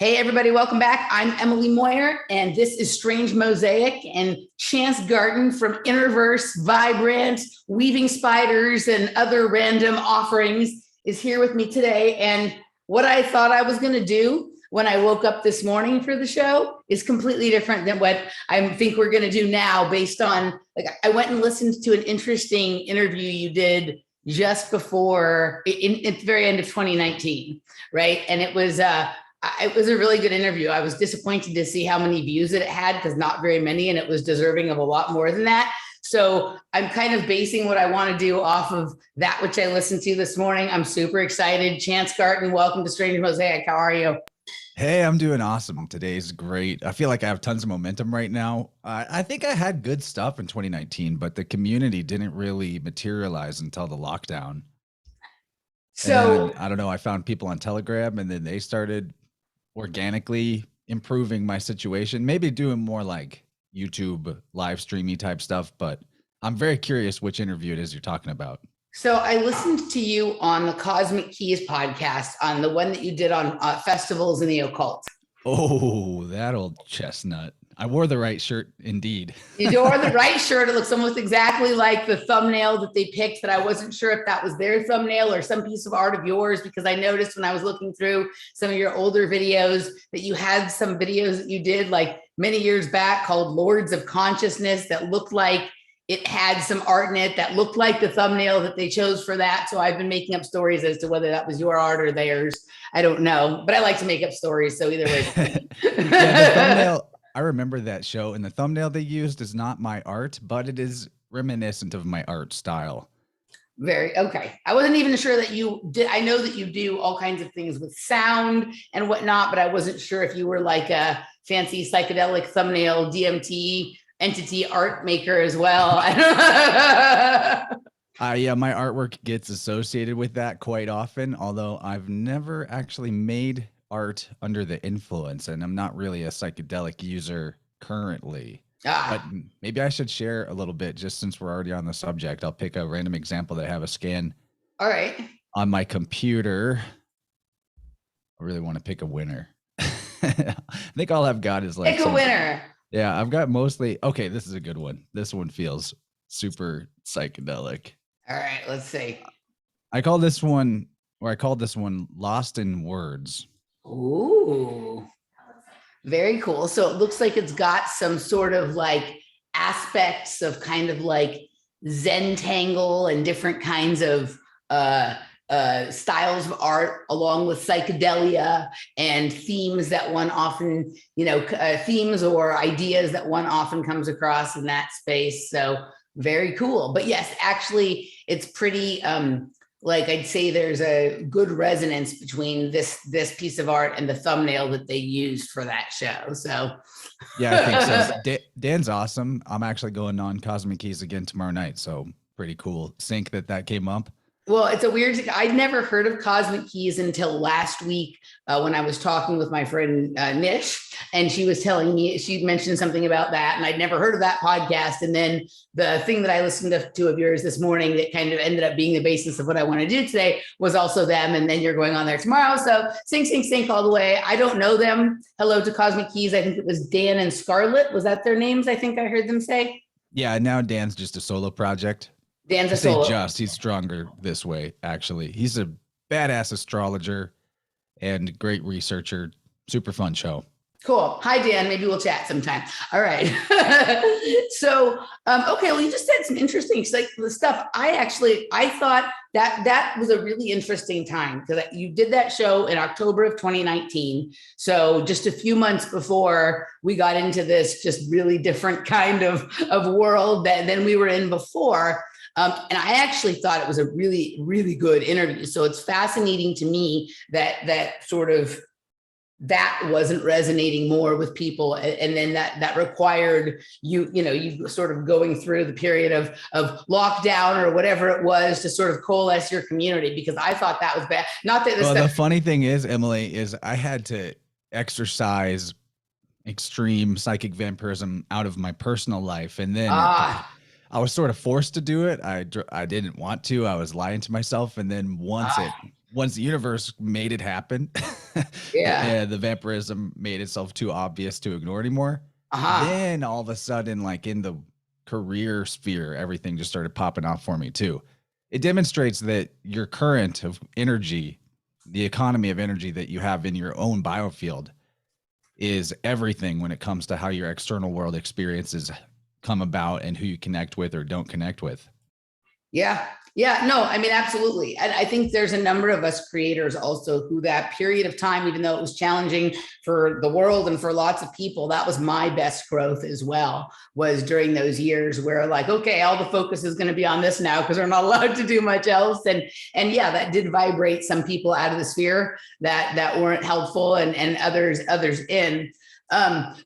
Hey, everybody, welcome back. I'm Emily Moyer, and this is Strange Mosaic. And Chance Garton from Innerverse, Vibrant, Weaving Spiders, and other random offerings is here with me today. And what I thought I was going to do when I woke up this morning for the show is completely different than what I think we're going to do now, based on, like, I went and listened to an interesting interview you did just before, at the very end of 2019, right? And it was a really good interview. I was disappointed to see how many views it had, because not very many, and it was deserving of a lot more than that. So I'm kind of basing what I want to do off of that, which I listened to this morning. I'm super excited. Chance Garton, welcome to Strange Mosaic. How are you? Hey, I'm doing awesome. Today's great. I feel like I have tons of momentum right now. I think I had good stuff in 2019, but the community didn't really materialize until the lockdown. So I don't know, I found people on Telegram, and then they started organically improving my situation, maybe doing more like YouTube live streamy type stuff. But I'm very curious which interview it is you're talking about. So I listened to you on the Cosmic Keys podcast, on the one that you did on festivals in the occult. Oh, that old chestnut. I wore the right shirt, indeed. You wore the right shirt. It looks almost exactly like the thumbnail that they picked, that I wasn't sure if that was their thumbnail or some piece of art of yours, because I noticed when I was looking through some of your older videos that you had some videos that you did like many years back called Lords of Consciousness that looked like it had some art in it that looked like the thumbnail that they chose for that. So I've been making up stories as to whether that was your art or theirs. I don't know, but I like to make up stories. So either way. Yeah, the thumbnail, I remember that show, and the thumbnail they used is not my art, but it is reminiscent of my art style. Very okay. I wasn't even sure that you did. I know that you do all kinds of things with sound and whatnot, but I wasn't sure if you were like a fancy psychedelic thumbnail DMT entity art maker as well. Yeah, my artwork gets associated with that quite often, although I've never actually made art under the influence, and I'm not really a psychedelic user currently. But maybe I should share a little bit, just since we're already on the subject. I'll pick a random example that I have a scan. All right. On my computer. I really want to pick a winner. I think all I've got is like pick a winner. Yeah, I've got mostly. Okay, this is a good one. This one feels super psychedelic. All right, let's see. I called this one Lost in Words. Ooh, very cool. So it looks like it's got some sort of like aspects of kind of like Zentangle and different kinds of styles of art, along with psychedelia and themes that one often, themes or ideas that one often comes across in that space. So very cool. But yes, actually, it's pretty, like I'd say there's a good resonance between this piece of art and the thumbnail that they used for that show. So yeah, I think so. Dan's awesome. I'm actually going on Cosmic Keys again tomorrow night. So pretty cool sync that came up. Well, it's a weird, I'd never heard of Cosmic Keys until last week when I was talking with my friend Nish, and she was telling me, she mentioned something about that, and I'd never heard of that podcast. And then the thing that I listened to of yours this morning that kind of ended up being the basis of what I want to do today was also them. And then you're going on there tomorrow. So sync all the way. I don't know them. Hello to Cosmic Keys. I think it was Dan and Scarlett. Was that their names? I think I heard them say. Yeah, now Dan's just a solo project. Dan's a solo. He's stronger this way, actually. He's a badass astrologer and great researcher. Super fun show. Cool. Hi, Dan. Maybe we'll chat sometime. All right. So, okay. Well, you just said some interesting stuff. I thought that was a really interesting time, because you did that show in October of 2019. So just a few months before we got into this just really different kind of world than we were in before. And I actually thought it was a really, really good interview. So it's fascinating to me that sort of that wasn't resonating more with people. And then that required you sort of going through the period of lockdown or whatever it was to sort of coalesce your community, because I thought that was bad. Not that the funny thing is, Emily, is I had to exercise extreme psychic vampirism out of my personal life. And then I was sort of forced to do it. I didn't want to. I was lying to myself. And then once the universe made it happen, Yeah. and the vampirism made itself too obvious to ignore anymore. Aha. Then all of a sudden, like in the career sphere, everything just started popping off for me too. It demonstrates that your current of energy, the economy of energy that you have in your own biofield, is everything when it comes to how your external world experiences come about and who you connect with or don't connect with. Yeah. Yeah. No, I mean, absolutely. And I think there's a number of us creators also who that period of time, even though it was challenging for the world and for lots of people, that was my best growth as well, was during those years where like, okay, all the focus is going to be on this now because we're not allowed to do much else. And yeah, that did vibrate some people out of the sphere that weren't helpful and others in.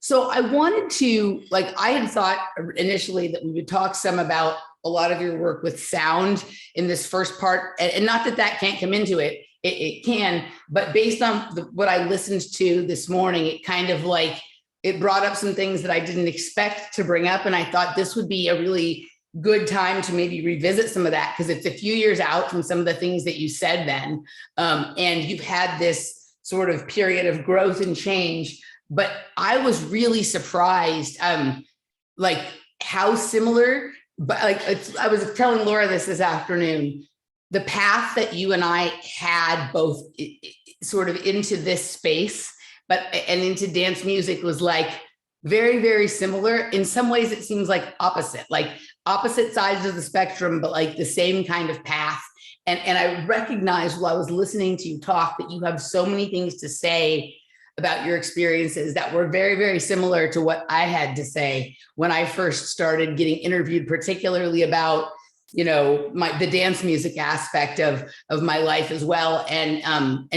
So I wanted to, like, I had thought initially that we would talk some about a lot of your work with sound in this first part, and not that that can't come into it, it can, but based on what I listened to this morning, it kind of like, it brought up some things that I didn't expect to bring up. And I thought this would be a really good time to maybe revisit some of that, because it's a few years out from some of the things that you said then. And you've had this sort of period of growth and change, but I was really surprised, like how similar, but like I was telling Laura this afternoon, the path that you and I had both sort of into this space, and into dance music was like very, very similar. In some ways, it seems like opposite sides of the spectrum, but like the same kind of path. And I recognized while I was listening to you talk that you have so many things to say about your experiences that were very, very similar to what I had to say when I first started getting interviewed, particularly about, you know, the dance music aspect of my life as well. And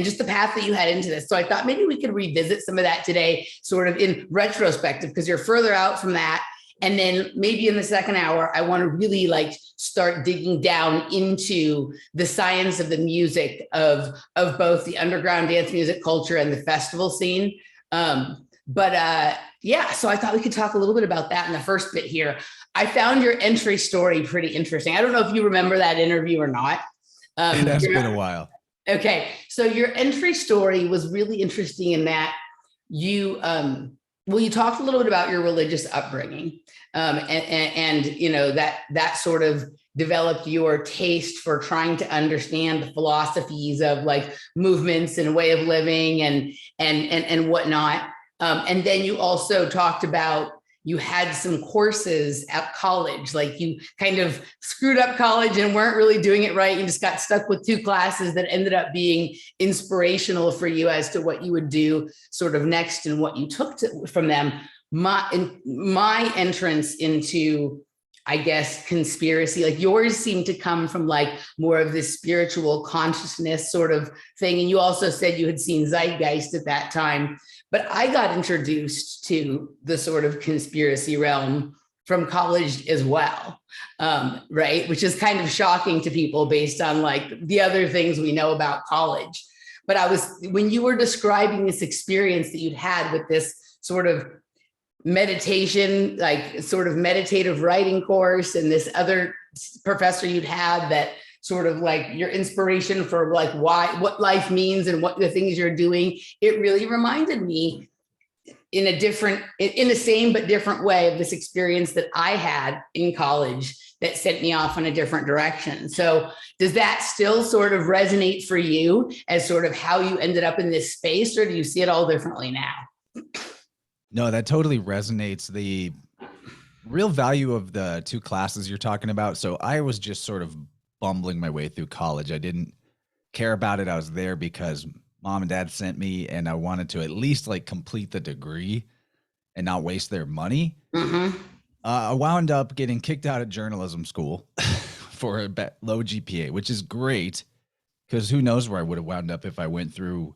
just the path that you had into this. So I thought maybe we could revisit some of that today, sort of in retrospective, because you're further out from that. And then maybe in the second hour, I want to really like start digging down into the science of the music of both the underground dance music culture and the festival scene. Yeah, so I thought we could talk a little bit about that in the first bit here. I found your entry story pretty interesting. I don't know if you remember that interview or not. It has been a while. Okay, so your entry story was really interesting in that you you talked a little bit about your religious upbringing, and you know that sort of developed your taste for trying to understand the philosophies of like movements and way of living and whatnot. And then you also talked about you had some courses at college, like you kind of screwed up college and weren't really doing it right. You just got stuck with 2 classes that ended up being inspirational for you as to what you would do sort of next and what you took from them. My entrance into, I guess, conspiracy, like yours seemed to come from like more of this spiritual consciousness sort of thing. And you also said you had seen Zeitgeist at that time. But I got introduced to the sort of conspiracy realm from college as well, right? Which is kind of shocking to people based on like the other things we know about college. But when you were describing this experience that you'd had with this sort of meditation, like sort of meditative writing course, and this other professor you'd had that sort of like your inspiration for like what life means and what the things you're doing, it really reminded me in the same but different way of this experience that I had in college that sent me off in a different direction. So does that still sort of resonate for you as sort of how you ended up in this space, or do you see it all differently now? No, that totally resonates. The real value of the 2 classes you're talking about. So I was just sort of bumbling my way through college. I didn't care about it. I was there because mom and dad sent me, and I wanted to at least like complete the degree and not waste their money. Mm-hmm. I wound up getting kicked out of journalism school for a low GPA, which is great because who knows where I would have wound up if I went through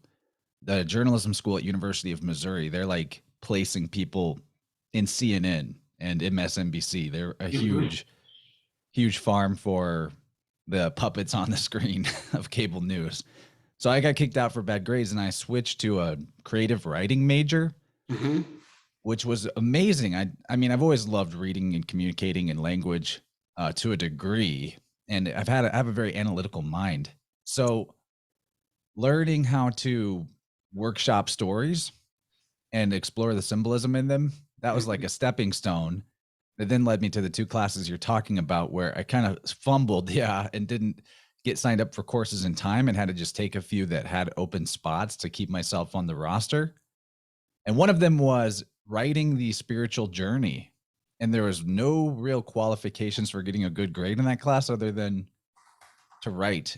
the journalism school at University of Missouri. They're like placing people in CNN and MSNBC. They're a huge farm for the puppets on the screen of cable news. So I got kicked out for bad grades, and I switched to a creative writing major, which was amazing. I mean, I've always loved reading and communicating in language to a degree, and I have a very analytical mind. So learning how to workshop stories and explore the symbolism in them. That was like a stepping stone that then led me to the 2 classes you're talking about, where I kind of fumbled, and didn't get signed up for courses in time and had to just take a few that had open spots to keep myself on the roster. And one of them was writing the spiritual journey. And there was no real qualifications for getting a good grade in that class other than to write.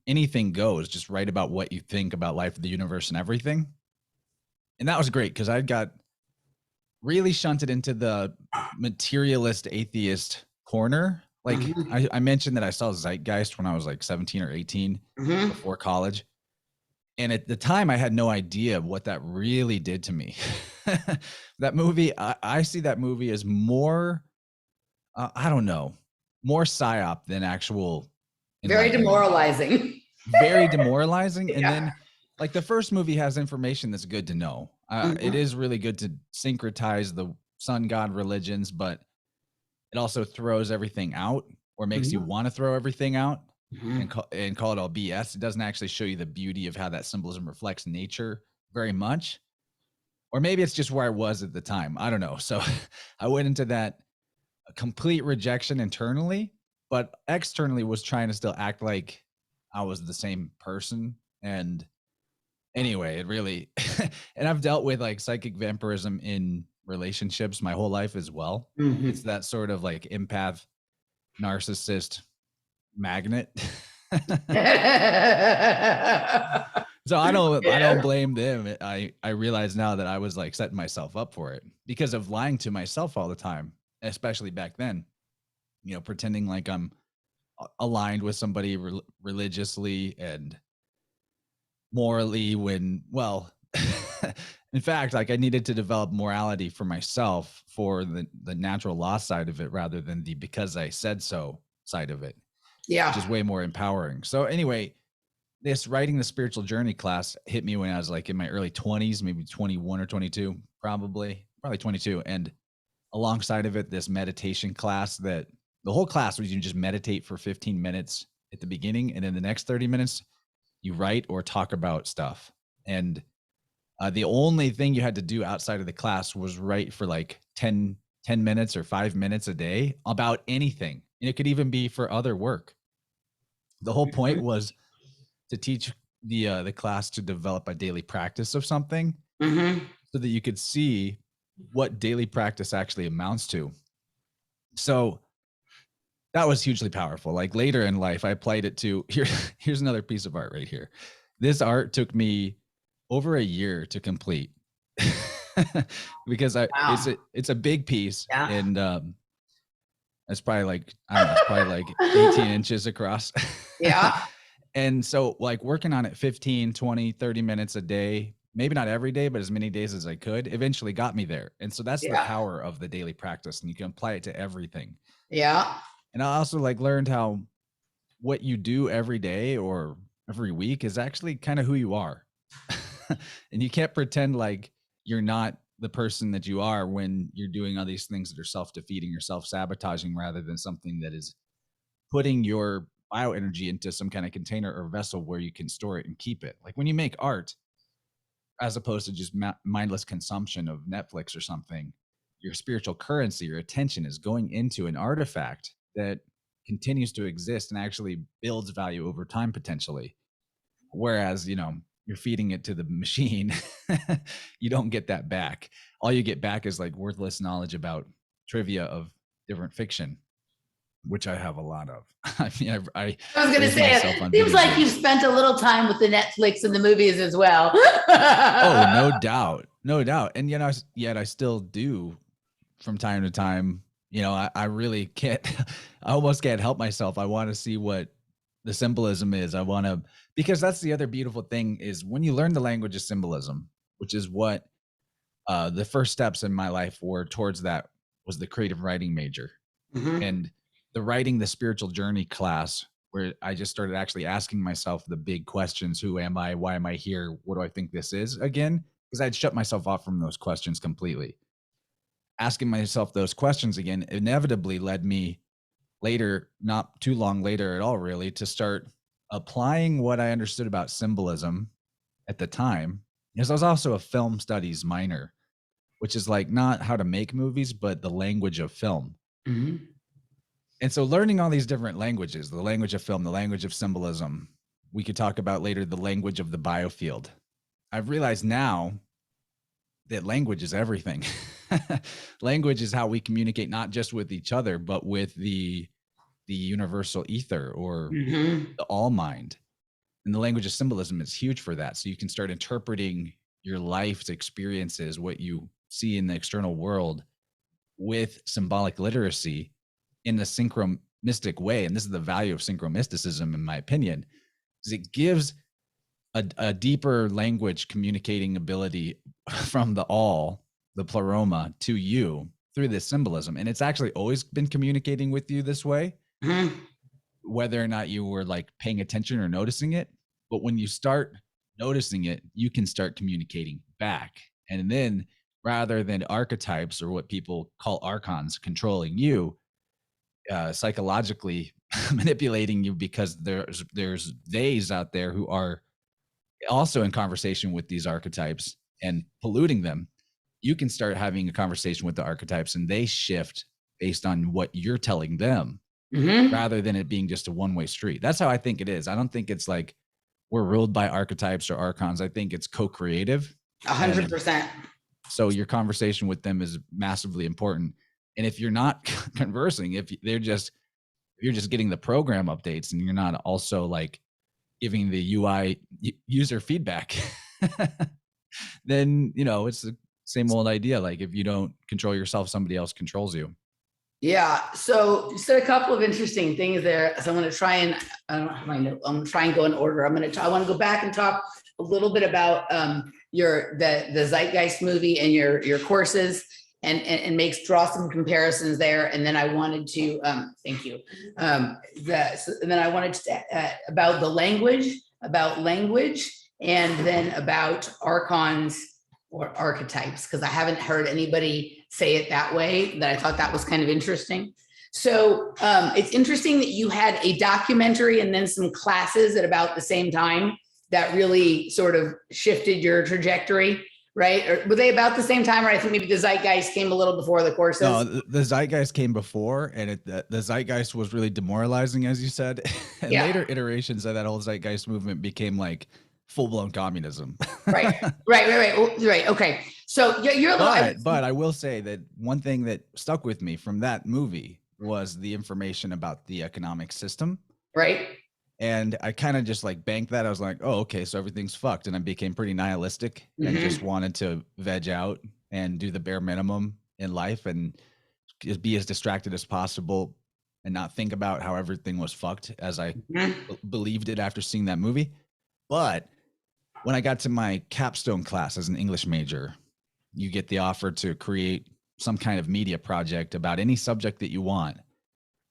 Anything goes, just write about what you think about life, the universe, and everything. And that was great because I got really shunted into the materialist atheist corner. Like I mentioned that I saw Zeitgeist when I was like 17 or 18 before college. And at the time I had no idea what that really did to me. That movie, I see that movie as more, I don't know, more psyop than actual. Very demoralizing. Very demoralizing. And then like the first movie has information that's good to know. It is really good to syncretize the sun god religions, but it also throws everything out or makes you want to throw everything out and call it all BS. It doesn't actually show you the beauty of how that symbolism reflects nature very much. Or maybe it's just where I was at the time. I don't know. So I went into that complete rejection internally, but externally was trying to still act like I was the same person. And anyway, it really, and I've dealt with like psychic vampirism in relationships my whole life as well. It's that sort of like empath, narcissist magnet. So I don't blame them. I realize now that I was like setting myself up for it because of lying to myself all the time, especially back then, pretending like I'm aligned with somebody religiously and morally when, well, in fact, like I needed to develop morality for myself for the natural law side of it rather than the because I said so side of it. Yeah. Which is way more empowering. So anyway, this writing the spiritual journey class hit me when I was like in my early 20s, maybe 21 or 22, probably 22. And alongside of it, this meditation class that the whole class was you just meditate for 15 minutes at the beginning. And then the next 30 minutes, you write or talk about stuff. And the only thing you had to do outside of the class was write for like 10 minutes or 5 minutes a day about anything. And it could even be for other work. The whole point was to teach the class to develop a daily practice of something so that you could see what daily practice actually amounts to. So that was hugely powerful. Like later in life, I applied it to here's another piece of art right here. This art took me over a year to complete because it's a big piece and it's probably like, I don't know, it's probably like 18 inches across. Yeah. And so like working on it 15, 20, 30 minutes a day, maybe not every day, but as many days as I could, eventually got me there. And so that's the power of the daily practice, and you can apply it to everything. Yeah. And I also like learned how what you do every day or every week is actually kind of who you are. And you can't pretend like you're not the person that you are when you're doing all these things that are self-defeating or self-sabotaging rather than something that is putting your bioenergy into some kind of container or vessel where you can store it and keep it. Like when you make art, as opposed to just mindless consumption of Netflix or something, your spiritual currency, your attention is going into an artifact that continues to exist and actually builds value over time potentially. Whereas, you're feeding it to the machine, you don't get that back. All you get back is like worthless knowledge about trivia of different fiction, which I have a lot of. I mean, I was going to say, it seems like you've spent a little time with the Netflix and the movies as well. Oh, no doubt. No doubt. And, yet I still do from time to time. I really can't, I almost can't help myself. I want to see what the symbolism is. Because that's the other beautiful thing is when you learn the language of symbolism, which is what the first steps in my life were towards that was the creative writing major. And the writing the spiritual journey class where I just started actually asking myself the big questions. Who am I? Why am I here? What do I think this is again? Because I'd shut myself off from those questions completely. Asking myself those questions again inevitably led me later, not too long later at all, really, to start applying what I understood about symbolism at the time Because I was also a film studies minor, which is like not how to make movies, but the language of film. Mm-hmm. And so learning all these different languages, the language of film, the language of symbolism, we could talk about later the language of the biofield. I've realized now that language is everything. Language is how we communicate not just with each other, but with the universal ether or Mm-hmm. the all mind. And the language of symbolism is huge for that. So you can start interpreting your life's experiences, what you see in the external world, with symbolic literacy in a synchromistic way. And this is the value of synchromysticism, in my opinion, is it gives a deeper language communicating ability from the all, the pleroma, to you through this symbolism. And it's actually always been communicating with you this way, Mm-hmm. whether or not you were like paying attention or noticing it. But when you start noticing it, you can start communicating back. And then rather than archetypes or what people call archons controlling you, psychologically manipulating you, because there's theys out there who are also in conversation with these archetypes and polluting them, you can start having a conversation with the archetypes and they shift based on what you're telling them, Mm-hmm. rather than it being just a one-way street. That's how I think it is. I don't think it's like we're ruled by archetypes or archons. I think it's co-creative. 100%. So your conversation with them is massively important. And if you're not conversing, if you're just getting the program updates and you're not also like giving the UI user feedback, then, it's the same old idea. Like if you don't control yourself, somebody else controls you. Yeah. So you said a couple of interesting things there. So I'm going to try and I don't have my note. I'm going to try and go in order. I want to go back and talk a little bit about the Zeitgeist movie and your courses and draw some comparisons there. And then I wanted to thank you. And then I wanted to about language, and then about archons or archetypes, because I haven't heard anybody say it that way, that I thought that was kind of interesting. So it's interesting that you had a documentary and then some classes at about the same time that really sort of shifted your trajectory, right? Or were they about the same time? Or I think maybe the Zeitgeist came a little before the courses. No, the Zeitgeist came before, and the Zeitgeist was really demoralizing, as you said. And later iterations of that whole Zeitgeist movement became like full-blown communism. Right. Okay. So you're a little. But I will say that one thing that stuck with me from that movie was the information about the economic system. Right. And I kind of just like banked that. I was like, oh, okay, so everything's fucked. And I became pretty nihilistic and just wanted to veg out and do the bare minimum in life and just be as distracted as possible and not think about how everything was fucked as I believed it after seeing that movie. But when I got to my capstone class as an English major, you get the offer to create some kind of media project about any subject that you want.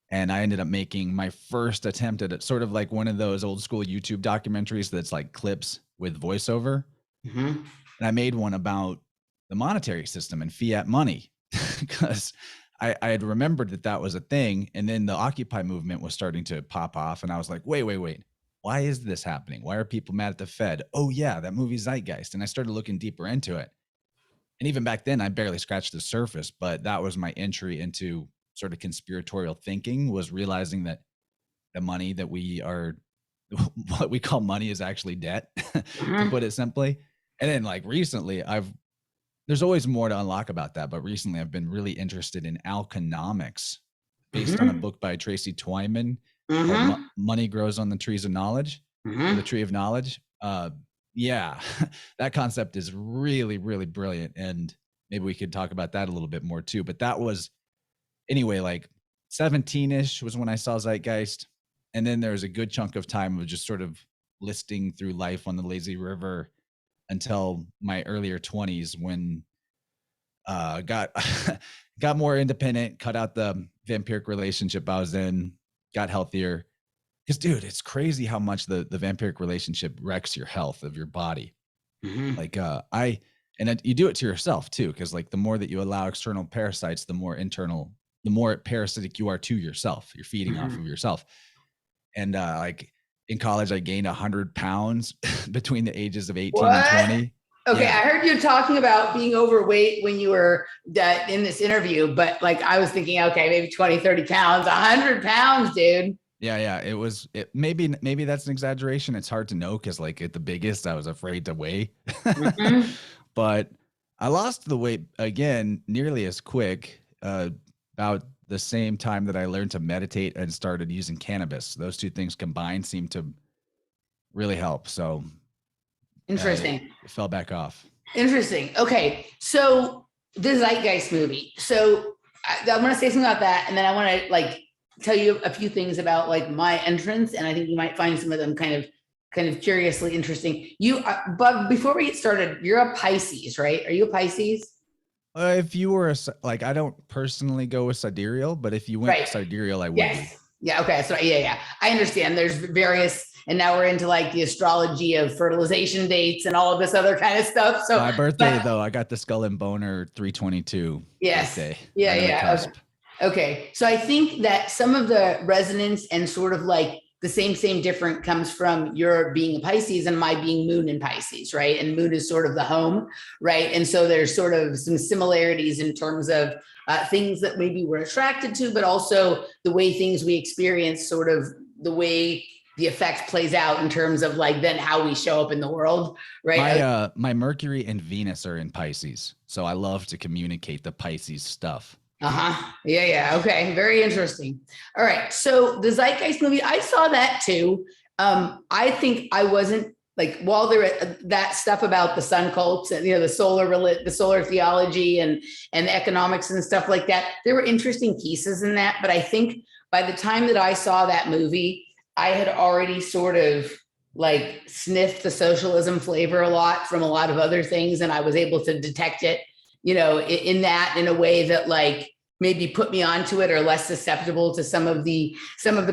And I ended up making my first attempt at it, sort of like one of those old school YouTube documentaries that's like clips with voiceover. And I made one about the monetary system and fiat money because I had remembered that was a thing. And then the Occupy movement was starting to pop off. And I was like, wait. Why is this happening? Why are people mad at the Fed? Oh, yeah, that movie Zeitgeist. And I started looking deeper into it. And even back then, I barely scratched the surface. But that was my entry into sort of conspiratorial thinking, was realizing that the money that what we call money is actually debt, to put it simply. And then like recently, there's always more to unlock about that. But recently, I've been really interested in alchenomics based on a book by Tracy Twyman called Money Grows on the Trees of Knowledge, or the Tree of Knowledge. Yeah, that concept is really, really brilliant. And maybe we could talk about that a little bit more too. But that was, anyway, like 17-ish was when I saw Zeitgeist. And then there was a good chunk of time of just sort of listing through life on the lazy river until my earlier 20s, when got more independent, cut out the vampiric relationship I was in, got healthier. Because, dude, it's crazy how much the vampiric relationship wrecks your health of your body. Like you do it to yourself too, because like the more that you allow external parasites, the more parasitic you are to yourself. You're feeding off of yourself. And like in college, I gained 100 pounds between the ages of 18 and 20. Okay, Yeah. I heard you talking about being overweight when you were in this interview, but like I was thinking, okay, maybe 20, 30 pounds, 100 pounds, dude. Yeah. Maybe that's an exaggeration. It's hard to know because like at the biggest, I was afraid to weigh. Mm-hmm. But I lost the weight again nearly as quick, about the same time that I learned to meditate and started using cannabis. Those two things combined seem to really help. So Interesting. it fell back off. Interesting. Okay. So the Zeitgeist movie. So I'm going to say something about that. And then I want to like tell you a few things about like my entrance. And I think you might find some of them kind of curiously interesting. But before we get started, you're a Pisces, right? Are you a Pisces? If you were like, I don't personally go with sidereal, but if you went Right. sidereal, I would Yes. be. Yeah. Okay. So yeah. I understand. There's various, and now we're into like the astrology of fertilization dates and all of this other kind of stuff. So My birthday, though, I got the Skull and Boner 322 yes. birthday. Yeah. Right on the Yeah. cusp. Okay. So I think that some of the resonance and sort of like the same different comes from your being a Pisces and my being moon in Pisces, right? And moon is sort of the home, right? And so there's sort of some similarities in terms of things that maybe we're attracted to, but also the way things we experience, sort of the way the effect plays out in terms of like then how we show up in the world, right? My Mercury and Venus are in Pisces, so I love to communicate the Pisces stuff. Uh-huh. Yeah. Okay. Very interesting. All right. So the Zeitgeist movie, I saw that too. I think I wasn't like, while there that stuff about the sun cults and, the solar theology and the economics and stuff like that, there were interesting pieces in that. But I think by the time that I saw that movie, I had already sort of like sniffed the socialism flavor a lot from a lot of other things. And I was able to detect it, in that, in a way that like maybe put me onto it or less susceptible to some of the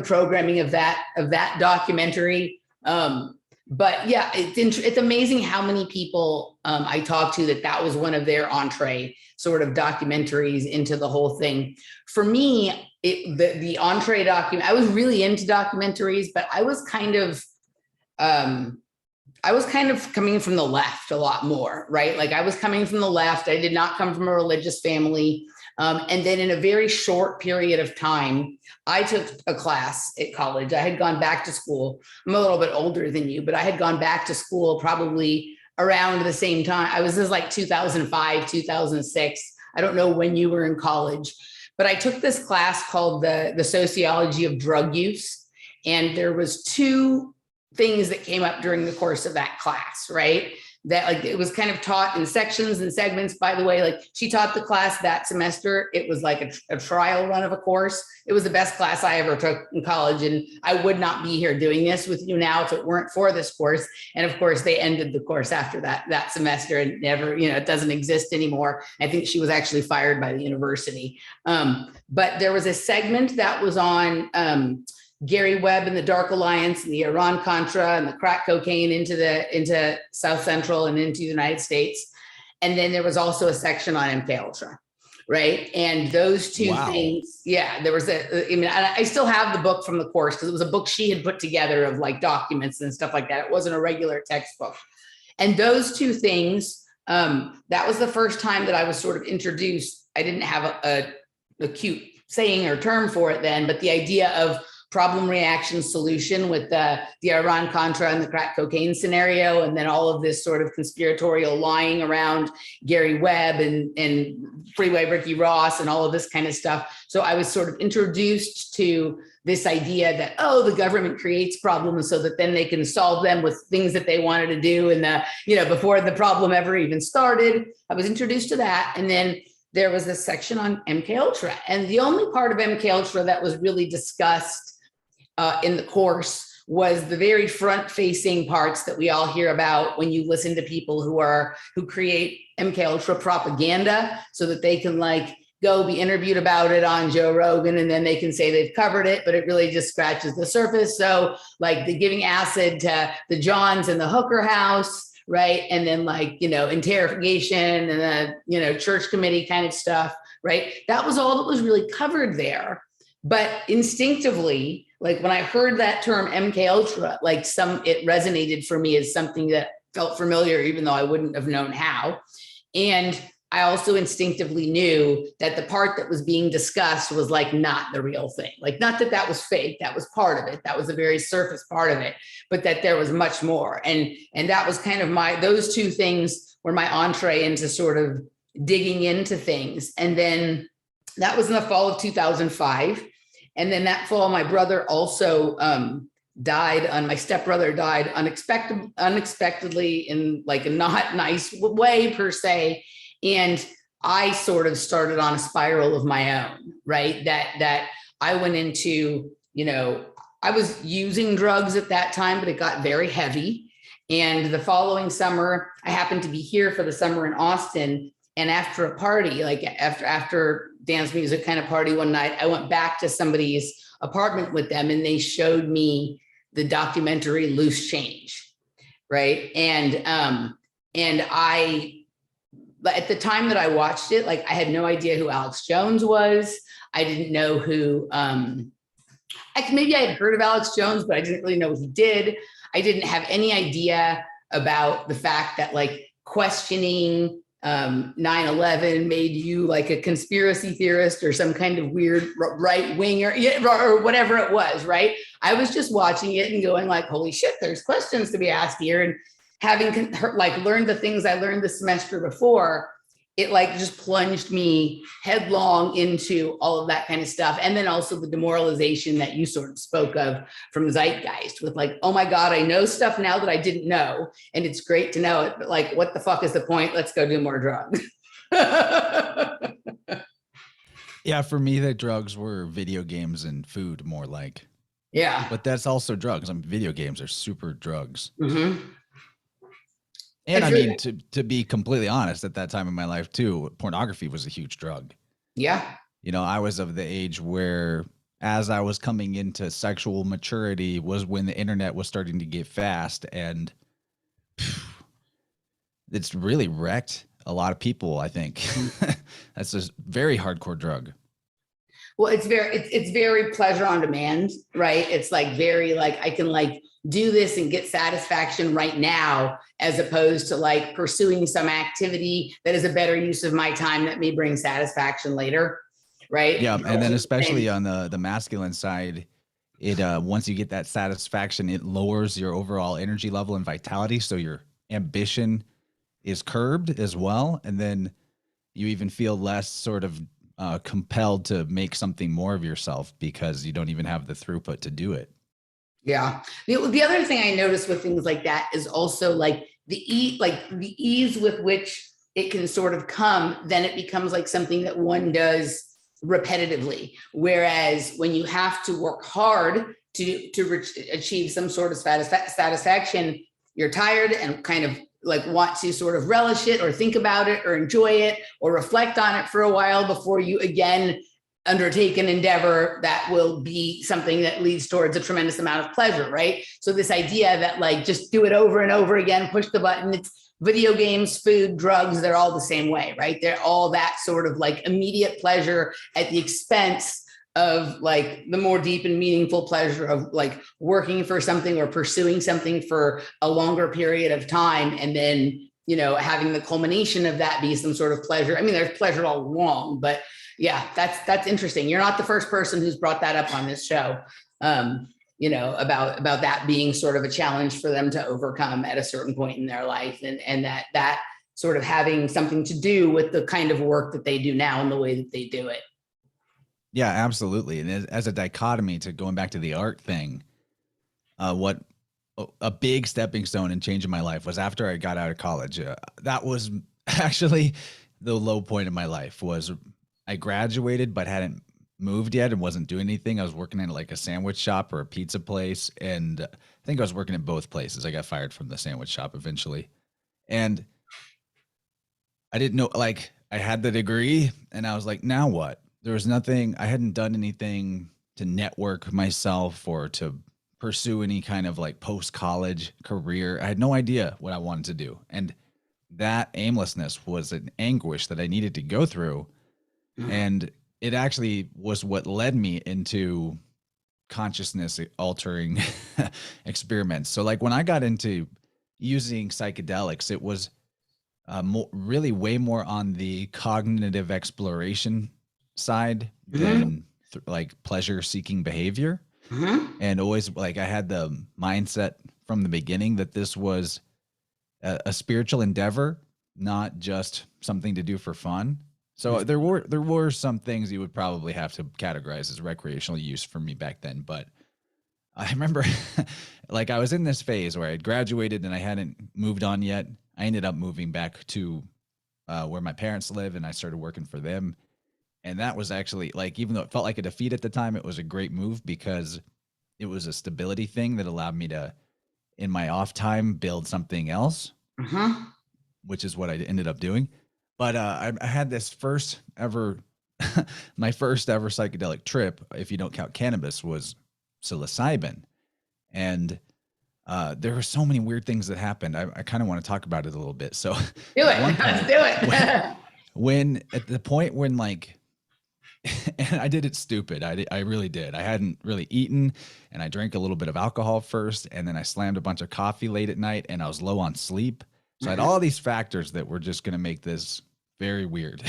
programming of that documentary. But yeah, it's amazing how many people I talked to that was one of their entree sort of documentaries into the whole thing. For me, the entree document, I was really into documentaries, but I was kind of coming from the left a lot more, right? Like I was coming from the left. I did not come from a religious family. And then in a very short period of time, I took a class at college. I had gone back to school. I'm a little bit older than you, but I had gone back to school probably around the same time. This is like 2005, 2006. I don't know when you were in college, but I took this class called the Sociology of Drug Use. And there was two things that came up during the course of that class, right? That like it was kind of taught in sections and segments. By the way, like she taught the class that semester. It was like a trial run of a course. It was the best class I ever took in college. And I would not be here doing this with you now if it weren't for this course. And of course, they ended the course after that semester and never, it doesn't exist anymore. I think she was actually fired by the university. But there was a segment that was on Gary Webb and the Dark Alliance and the Iran-Contra and the crack cocaine into South Central and into the United States. And then there was also a section on MK Ultra, right? And those two things, there was I still have the book from the course because it was a book she had put together of like documents and stuff like that. It wasn't a regular textbook. And those two things, that was the first time that I was sort of introduced. I didn't have a cute saying or term for it then, but the idea of problem reaction solution with the Iran-Contra and the crack cocaine scenario, and then all of this sort of conspiratorial lying around Gary Webb and Freeway Ricky Ross and all of this kind of stuff. So I was sort of introduced to this idea that, the government creates problems so that then they can solve them with things that they wanted to do. And before the problem ever even started, I was introduced to that. And then there was this section on MK Ultra. And the only part of MK Ultra that was really discussed in the course was the very front-facing parts that we all hear about when you listen to people who create MK Ultra propaganda, so that they can like go be interviewed about it on Joe Rogan, and then they can say they've covered it, but it really just scratches the surface. So like the giving acid to the Johns in the Hooker House, right? And then like, interrogation and the, church committee kind of stuff, right? That was all that was really covered there. But instinctively, like when I heard that term MK Ultra, like it resonated for me as something that felt familiar, even though I wouldn't have known how. And I also instinctively knew that the part that was being discussed was like not the real thing. Like, not that that was fake, that was part of it. That was a very surface part of it, but that there was much more. And that was kind of those two things were my entree into sort of digging into things. And then that was in the fall of 2005. And then that fall, my brother also my stepbrother died unexpectedly in like a not nice way per se. And I sort of started on a spiral of my own, right? That I went into, I was using drugs at that time, but it got very heavy. And the following summer, I happened to be here for the summer in Austin. And after a party, like after dance music kind of party one night, I went back to somebody's apartment with them and they showed me the documentary Loose Change, right? And at the time that I watched it, like I had no idea who Alex Jones was. I didn't know who, maybe I had heard of Alex Jones, but I didn't really know what he did. I didn't have any idea about the fact that like questioning 9/11 made you like a conspiracy theorist or some kind of weird right winger or whatever it was, right? I was just watching it and going like, holy shit, there's questions to be asked here. And having like learned the things I learned the semester before, it like just plunged me headlong into all of that kind of stuff. And then also the demoralization that you sort of spoke of from Zeitgeist with like, oh my God, I know stuff now that I didn't know. And it's great to know it, but like, what the fuck is the point? Let's go do more drugs. Yeah, for me, the drugs were video games and food more like. Yeah. But that's also drugs. Video games are super drugs. Mm-hmm. And I mean, to be completely honest, at that time in my life too, pornography was a huge drug. Yeah. I was of the age where as I was coming into sexual maturity was when the internet was starting to get fast, and it's really wrecked a lot of people, I think. That's a very hardcore drug. Well, it's very pleasure on demand, right? It's like very like I can like do this and get satisfaction right now, as opposed to like pursuing some activity that is a better use of my time that may bring satisfaction later, right? Yeah, and then especially on the masculine side, it once you get that satisfaction, it lowers your overall energy level and vitality, so your ambition is curbed as well, and then you even feel less sort of compelled to make something more of yourself because you don't even have the throughput to do it. Yeah. The other thing I noticed with things like that is also like the ease with which it can sort of come, then it becomes like something that one does repetitively. Whereas when you have to work hard to achieve some sort of satisfaction, you're tired and kind of like want to sort of relish it or think about it or enjoy it or reflect on it for a while before you again undertake an endeavor that will be something that leads towards a tremendous amount of pleasure, right? So this idea that like just do it over and over again, push the button, it's video games, food, drugs, they're all the same way, right? They're all that sort of like immediate pleasure at the expense of like the more deep and meaningful pleasure of like working for something or pursuing something for a longer period of time. And then, having the culmination of that be some sort of pleasure. I mean, there's pleasure all along, but yeah, that's interesting. You're not the first person who's brought that up on this show, about that being sort of a challenge for them to overcome at a certain point in their life. And that sort of having something to do with the kind of work that they do now and the way that they do it. Yeah, absolutely. And as a dichotomy to going back to the art thing, what a big stepping stone and change in my life was after I got out of college. That was actually the low point of my life. Was I graduated but hadn't moved yet and wasn't doing anything. I was working in like a sandwich shop or a pizza place, and I think I was working at both places. I got fired from the sandwich shop eventually, and I didn't know, like I had the degree and I was like, now what? There was nothing, I hadn't done anything to network myself or to pursue any kind of like post-college career. I had no idea what I wanted to do. And that aimlessness was an anguish that I needed to go through. Mm-hmm. And it actually was what led me into consciousness altering experiments. So like when I got into using psychedelics, it was really way more on the cognitive exploration side than like pleasure seeking behavior. And always like I had the mindset from the beginning that this was a spiritual endeavor, not just something to do for fun. So there were some things you would probably have to categorize as recreational use for me back then. But I remember like I was in this phase where I had graduated and I hadn't moved on yet. I ended up moving back to where my parents live, and I started working for them. And that was actually like, even though it felt like a defeat at the time, it was a great move because it was a stability thing that allowed me to, in my off time, build something else, which is what I ended up doing. But I had this first ever, my first ever psychedelic trip, if you don't count cannabis, was psilocybin. And there were so many weird things that happened. I kind of want to talk about it a little bit. So do it. Let's do it. when at the point when like, and I did it stupid. I really did. I hadn't really eaten, and I drank a little bit of alcohol first, and then I slammed a bunch of coffee late at night, and I was low on sleep. So I had all these factors that were just going to make this very weird.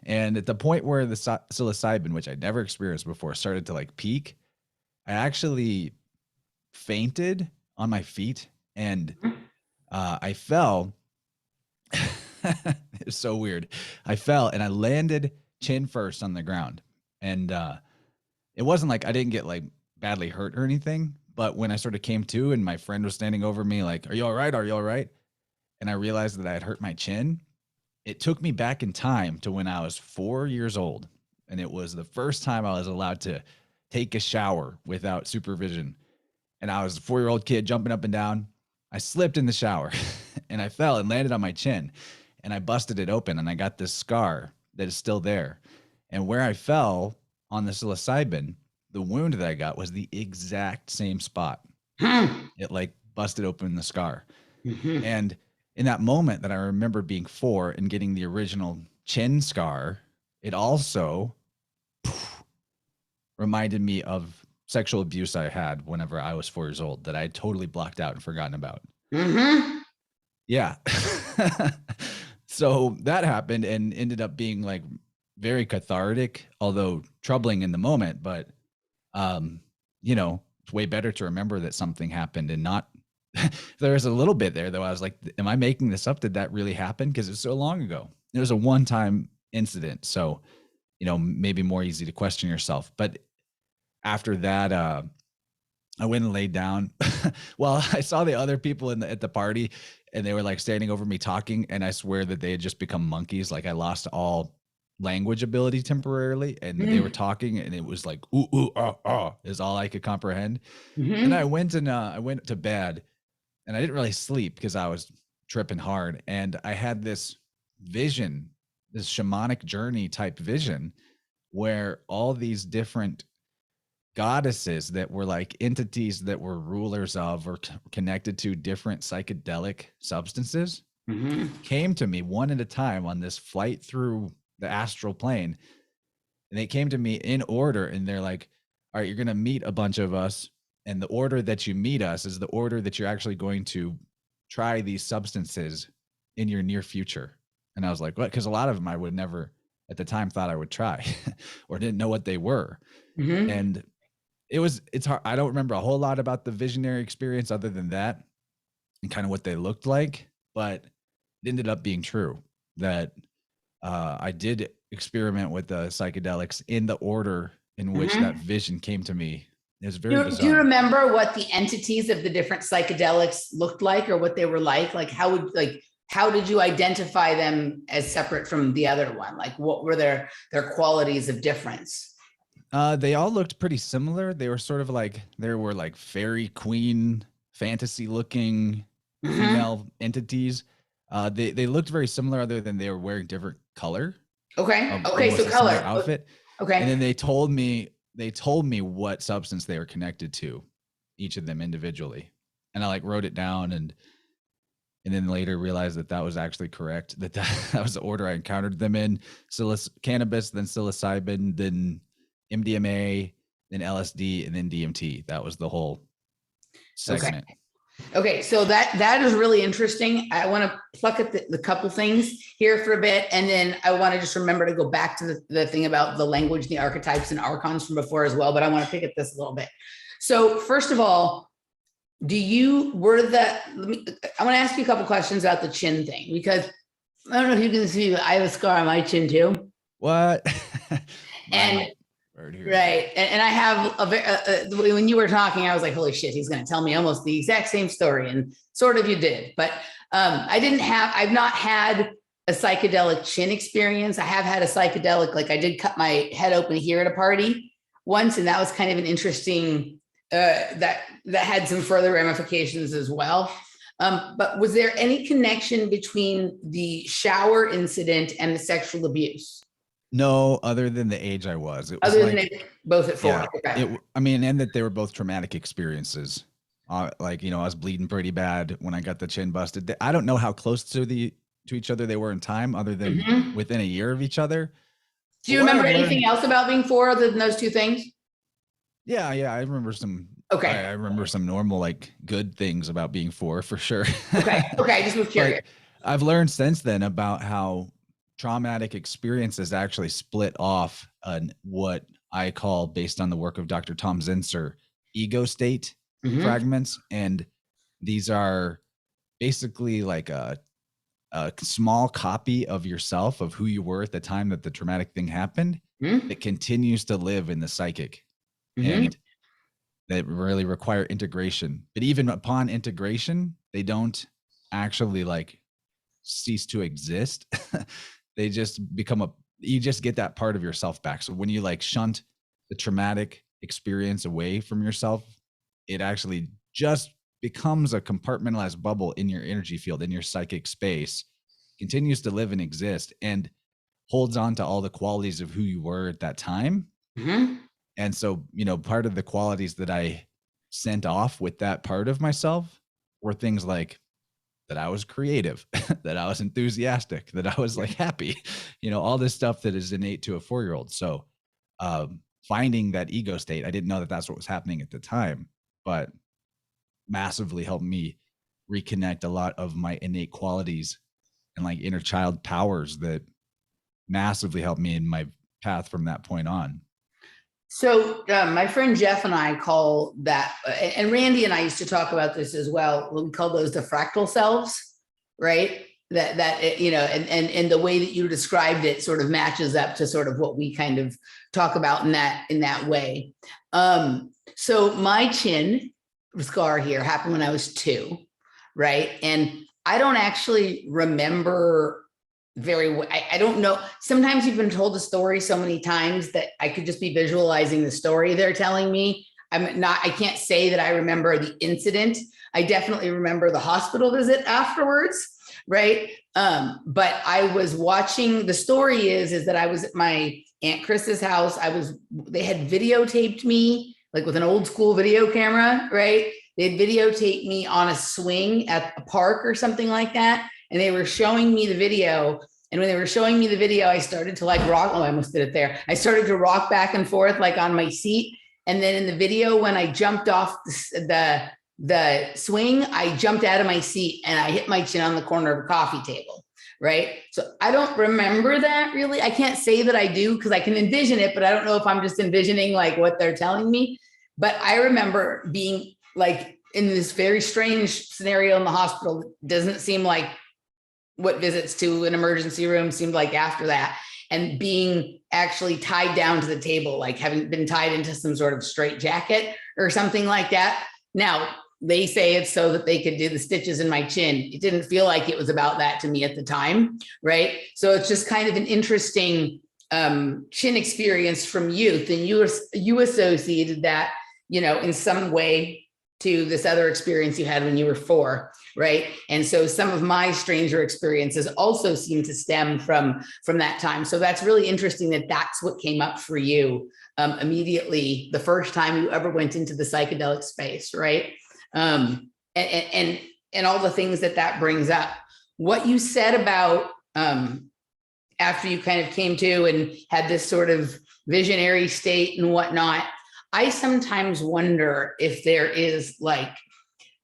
And at the point where the psilocybin, which I'd never experienced before, started to like peak, I actually fainted on my feet, and I fell. It was so weird. I fell and I landed chin first on the ground. And it wasn't like I didn't get like badly hurt or anything, but when I sort of came to and my friend was standing over me like, "Are you all right? Are you all right?" And I realized that I had hurt my chin. It took me back in time to when I was 4 years old. And it was the first time I was allowed to take a shower without supervision. And I was a 4-year-old kid jumping up and down. I slipped in the shower and I fell and landed on my chin, and I busted it open, and I got this scar that is still there. And where I fell on the psilocybin, the wound that I got was the exact same spot. It like busted open the scar. And in that moment that I remember being 4 and getting the original chin scar, it also reminded me of sexual abuse I had whenever I was 4 years old that I had totally blocked out and forgotten about. Yeah. So that happened and ended up being like very cathartic, although troubling in the moment. But, you know, it's way better to remember that something happened and not. There was a little bit there, though. I was like, am I making this up? Did that really happen? Because it's so long ago. It was a one-time incident. So, you know, maybe more easy to question yourself. But after that, I went and laid down. Well, I saw the other people at the party, and they were like standing over me talking, and I swear that they had just become monkeys. Like I lost all language ability temporarily, and they were talking, and it was like ooh ooh ah ah is all I could comprehend. And I went to bed, and I didn't really sleep because I was tripping hard, and I had this vision, this shamanic journey type vision, where all these different goddesses that were like entities that were rulers of or connected to different psychedelic substances came to me one at a time on this flight through the astral plane. And they came to me in order, and they're like, all right, you're going to meet a bunch of us. And the order that you meet us is the order that you're actually going to try these substances in your near future. And I was like, what? Because a lot of them I would never at the time thought I would try or didn't know what they were. And it's hard. I don't remember a whole lot about the visionary experience other than that and kind of what they looked like, but it ended up being true that I did experiment with the psychedelics in the order in which that vision came to me. It was very bizarre. Do you remember what the entities of the different psychedelics looked like, or what they were like? Like how did you identify them as separate from the other one? Like what were their qualities of difference? They all looked pretty similar. They were sort of like, there were like fairy queen fantasy looking female entities. They looked very similar other than they were wearing different color. Okay. So color outfit. Okay. And then they told me what substance they were connected to, each of them individually. And I like wrote it down and then later realized that was actually correct. That was the order I encountered them in: cannabis, then psilocybin, then MDMA, then LSD, and then DMT. That was the whole segment. Okay. Okay, so that is really interesting. I want to pluck at the couple things here for a bit, and then I want to just remember to go back to the thing about the language, the archetypes and archons from before as well, but I want to pick at this a little bit. So first of all, I want to ask you a couple questions about the chin thing, because I don't know if you can see, but I have a scar on my chin too. What? And right. And I have when you were talking, I was like, holy shit, he's going to tell me almost the exact same story. And sort of you did, but I've not had a psychedelic chin experience. I have had a psychedelic, like I did cut my head open here at a party once. And that was kind of an interesting, that had some further ramifications as well. But was there any connection between the shower incident and the sexual abuse? No, other than the age I was. It was other than both at 4. Yeah, okay. and that they were both traumatic experiences. Like, I was bleeding pretty bad when I got the chin busted. I don't know how close to each other they were in time, other than within a year of each other. Do you remember anything else about being 4 other than those 2 things? Yeah, I remember some. Okay. I remember some normal, like, good things about being 4 for sure. Okay. I just was curious. I've learned since then about how traumatic experiences actually split off what I call, based on the work of Dr. Tom Zinser, ego state fragments. And these are basically like a small copy of yourself, of who you were at the time that the traumatic thing happened, that continues to live in the psychic. And that really require integration. But even upon integration, they don't actually like cease to exist. They just become you just get that part of yourself back. So when you like shunt the traumatic experience away from yourself, it actually just becomes a compartmentalized bubble in your energy field, in your psychic space, continues to live and exist, and holds on to all the qualities of who you were at that time. And so, part of the qualities that I sent off with that part of myself were things like that I was creative, that I was enthusiastic, that I was like happy, all this stuff that is innate to a 4-year-old. So finding that ego state, I didn't know that that's what was happening at the time, but massively helped me reconnect a lot of my innate qualities and like inner child powers that massively helped me in my path from that point on. So my friend Jeff and I call that, and Randy and I used to talk about this as well. We call those the fractal selves, right? That and the way that you described it sort of matches up to sort of what we kind of talk about in that way. So my chin scar here happened when I was 2, right? And I don't actually remember I don't know. Sometimes you've been told the story so many times that I could just be visualizing the story they're telling me. I can't say that I remember the incident. I definitely remember the hospital visit afterwards, right? But I was watching, the story is that I was at my Aunt Chris's house. They had videotaped me like with an old school video camera, right? They'd videotaped me on a swing at a park or something like that. And they were showing me the video. And when they were showing me the video, I started to like rock. Oh, I almost did it there. I started to rock back and forth like on my seat. And then in the video, when I jumped off the swing, I jumped out of my seat and I hit my chin on the corner of a coffee table, right? So I don't remember that really. I can't say that I do because I can envision it, but I don't know if I'm just envisioning like what they're telling me. But I remember being like in this very strange scenario in the hospital. It doesn't seem like what visits to an emergency room seemed like after that, and being actually tied down to the table, like having been tied into some sort of straitjacket or something like that. Now, they say it's so that they could do the stitches in my chin. It didn't feel like it was about that to me at the time, right? So it's just kind of an interesting chin experience from youth, and you associated that, in some way to this other experience you had when you were 4, right? And so some of my stranger experiences also seem to stem from that time. So that's really interesting that that's what came up for you immediately the first time you ever went into the psychedelic space, right? And all the things that brings up. What you said about after you kind of came to and had this sort of visionary state and whatnot, I sometimes wonder if there is like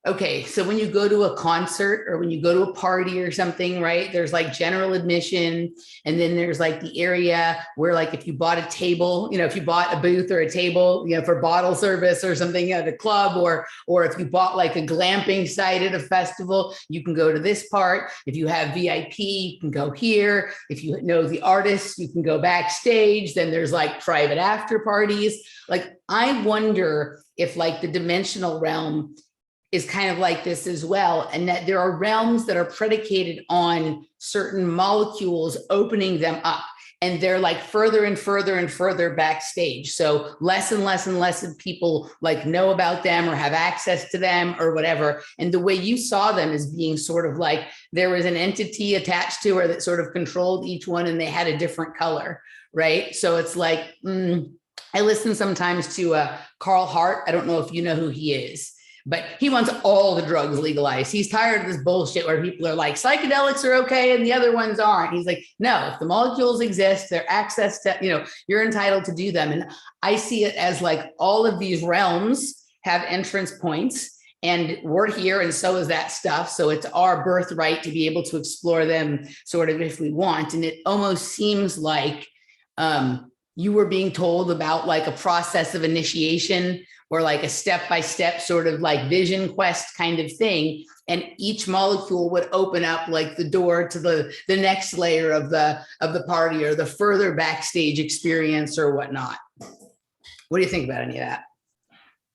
Okay, so when you go to a concert or when you go to a party or something, right? There's like general admission, and then there's like the area where, like, if you bought a table, if you bought a booth or a table, for bottle service or something at a club, or if you bought like a glamping site at a festival, you can go to this part. If you have VIP, you can go here. If you know the artist, you can go backstage. Then there's like private after parties. Like, I wonder if like the dimensional realm is kind of like this as well, and that there are realms that are predicated on certain molecules opening them up, and they're like further and further and further backstage. So less and less and less of people like know about them or have access to them or whatever. And the way you saw them as being sort of like there was an entity attached to her that sort of controlled each one, and they had a different color, right? So it's like, I listen sometimes to Carl Hart. I don't know if you know who he is, but he wants all the drugs legalized. He's tired of this bullshit where people are like, psychedelics are okay and the other ones aren't. He's like, no, if the molecules exist, they're access to, you're entitled to do them. And I see it as like all of these realms have entrance points, and we're here, and so is that stuff. So it's our birthright to be able to explore them sort of if we want. And it almost seems like you were being told about like a process of initiation, or like a step-by-step sort of like vision quest kind of thing. And each molecule would open up like the door to the next layer of the party, or the further backstage experience or whatnot. What do you think about any of that?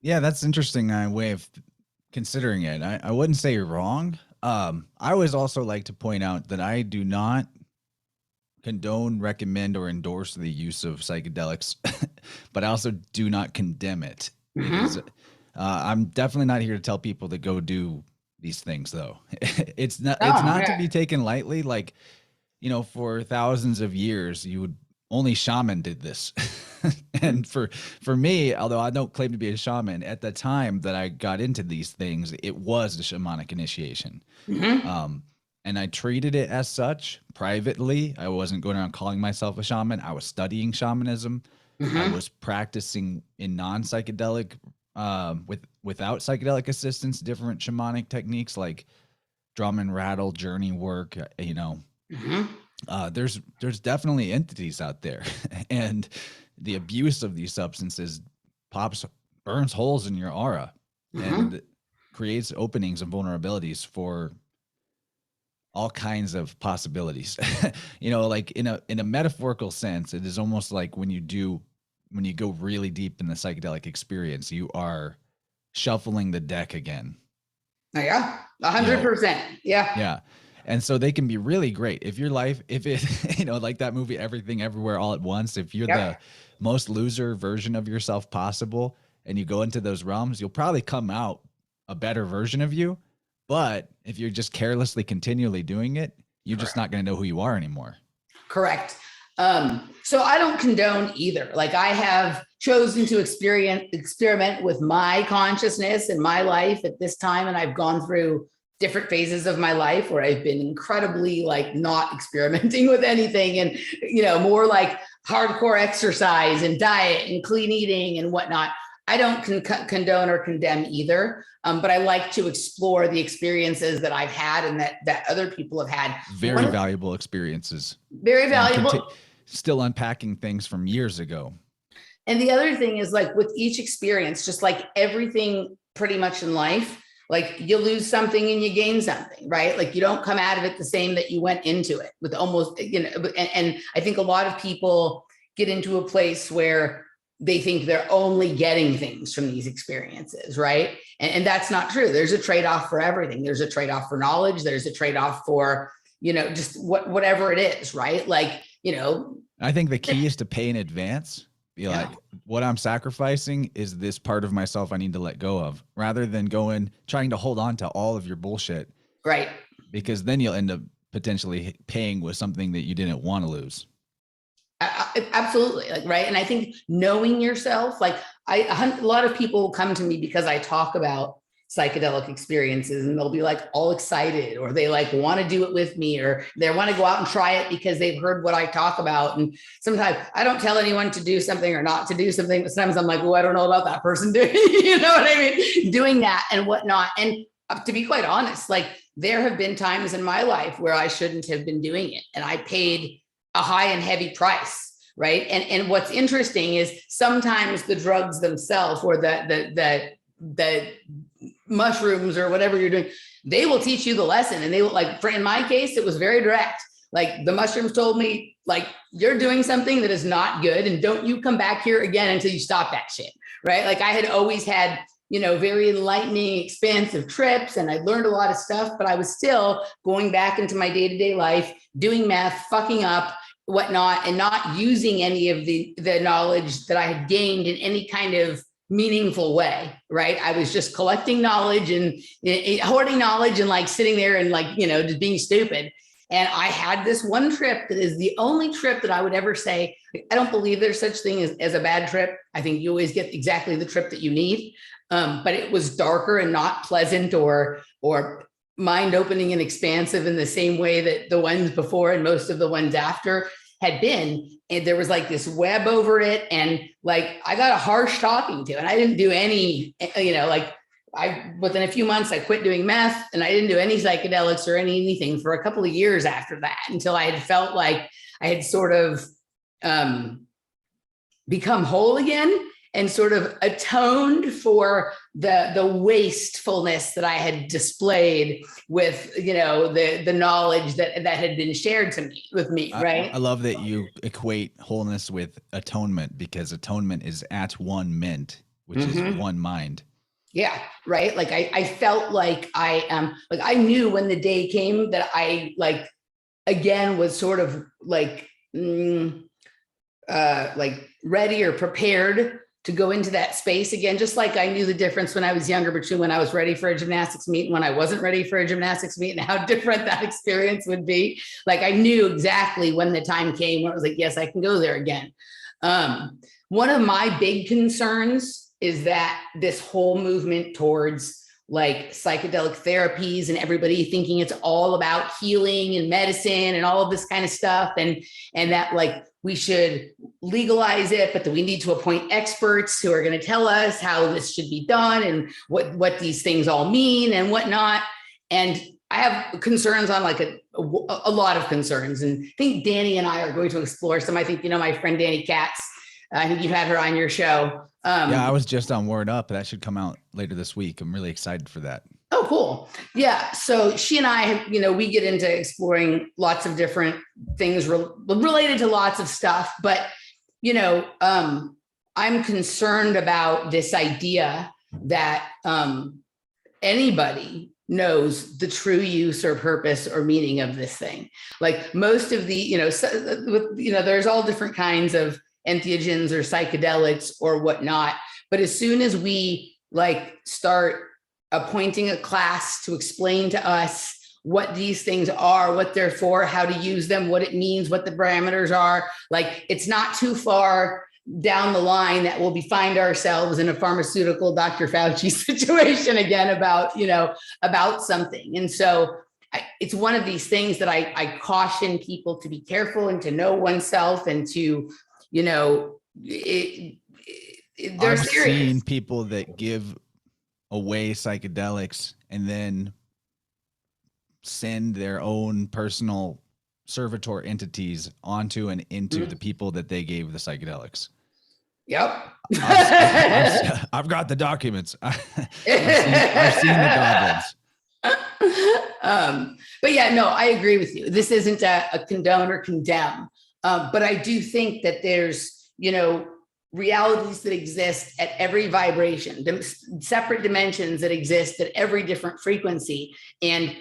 Yeah, that's interesting way of considering it. I wouldn't say you're wrong. I always also like to point out that I do not condone, recommend, or endorse the use of psychedelics, but I also do not condemn it. Because I'm definitely not here to tell people to go do these things, though. It's not to be taken lightly. Like, for thousands of years, only shaman did this. And for me, although I don't claim to be a shaman, at the time that I got into these things, it was the shamanic initiation. And I treated it as such privately. I wasn't going around calling myself a shaman. I was studying shamanism. I was practicing in non-psychedelic, without psychedelic assistance, different shamanic techniques like drum and rattle, journey work. There's definitely entities out there, and the abuse of these substances burns holes in your aura, and creates openings and vulnerabilities for all kinds of possibilities. Like in a metaphorical sense, it is almost like when you go really deep in the psychedelic experience, you are shuffling the deck again. Yeah, 100%. Yeah. Yeah. And so they can be really great. If your life, if it, like that movie, Everything Everywhere All at Once, if you're the most loser version of yourself possible and you go into those realms, you'll probably come out a better version of you. But if you're just carelessly continually doing it, you're just not going to know who you are anymore. Correct. So I don't condone either. Like, I have chosen to experiment with my consciousness in my life at this time. And I've gone through different phases of my life where I've been incredibly like not experimenting with anything, and, more like hardcore exercise and diet and clean eating and whatnot. I don't condone or condemn either, but I like to explore the experiences that I've had and that other people have had. Very valuable experiences. Very valuable. Still unpacking things from years ago. And the other thing is, like, with each experience, just like everything pretty much in life, like, you lose something and you gain something, right? Like, you don't come out of it the same that you went into it with, almost, and I think a lot of people get into a place where they think they're only getting things from these experiences, right? And that's not true. There's a trade-off for everything. There's a trade-off for knowledge. There's a trade-off for, just whatever it is, right? Like, I think the key is to pay in advance. Be like, what I'm sacrificing is this part of myself I need to let go of, rather than trying to hold on to all of your bullshit. Right. Because then you'll end up potentially paying with something that you didn't want to lose. Absolutely. Like, right. And I think knowing yourself, like, a lot of people come to me because I talk about psychedelic experiences, and they'll be like all excited, or they like want to do it with me, or they want to go out and try it because they've heard what I talk about. And sometimes I don't tell anyone to do something or not to do something, but sometimes I'm like, oh, I don't know about that person doing, you know what I mean? Doing that and whatnot. And to be quite honest, like there have been times in my life where I shouldn't have been doing it, and I paid a high and heavy price, right? And what's interesting is sometimes the drugs themselves, or the mushrooms or whatever you're doing, they will teach you the lesson. And they will, like, in my case, it was very direct. Like the mushrooms told me, like, you're doing something that is not good, and don't you come back here again until you stop that shit, right? Like I had always had, you know, very enlightening, expansive trips, and I learned a lot of stuff, but I was still going back into my day-to-day life, doing meth, fucking up, whatnot, and not using any of the knowledge that I had gained in any kind of meaningful way, right? I was just collecting knowledge and hoarding knowledge and like sitting there and like, you know, just being stupid. And I had this one trip that is the only trip that I would ever say, I don't believe there's such thing as a bad trip. I think you always get exactly the trip that you need. But it was darker and not pleasant or mind-opening and expansive in the same way that the ones before and most of the ones after had been. And there was like this web over it. And like, I got a harsh talking to, and I didn't do any, you know, like within a few months, I quit doing meth, and I didn't do any psychedelics or anything for a couple of years after that, until I had felt like I had sort of become whole again, and sort of atoned for the wastefulness that I had displayed with, you know, the knowledge that had been shared with me, right? I love that you equate wholeness with atonement, because atonement is at one mint, which is one mind. Yeah, right. Like I felt like I knew when the day came that I like again was sort of like ready or prepared to go into that space again, just like I knew the difference when I was younger between when I was ready for a gymnastics meet and when I wasn't ready for a gymnastics meet, and how different that experience would be. Like I knew exactly when the time came where it was like, yes, I can go there again. One of my big concerns is that this whole movement towards like psychedelic therapies and everybody thinking it's all about healing and medicine and all of this kind of stuff, and that like we should legalize it, but that we need to appoint experts who are going to tell us how this should be done and what these things all mean and whatnot. And I have concerns on like a lot of concerns, and I think Danny and I are going to explore some. I think, you know, my friend Danny Katz, I think you've had her on your show. Yeah, I was just on Word Up. That should come out later this week. I'm really excited for that. Oh, cool. Yeah. So she and I, you know, we get into exploring lots of different things related to lots of stuff. But, you know, I'm concerned about this idea that anybody knows the true use or purpose or meaning of this thing. Like most of the, you know, there's all different kinds of entheogens or psychedelics or whatnot. But as soon as we like start appointing a class to explain to us what these things are, what they're for, how to use them, what it means, what the parameters are, like it's not too far down the line that we'll find ourselves in a pharmaceutical Dr. Fauci situation again about something. And so it's one of these things that I caution people to be careful and to know oneself and to, you know, they're serious. I've seen people that give away psychedelics and then send their own personal servitor entities onto and into the people that they gave the psychedelics. Yep. I've got the documents. I've seen the goblins. But yeah, no, I agree with you. This isn't a condone or condemn. But I do think that there's, you know, realities that exist at every vibration, separate dimensions that exist at every different frequency. And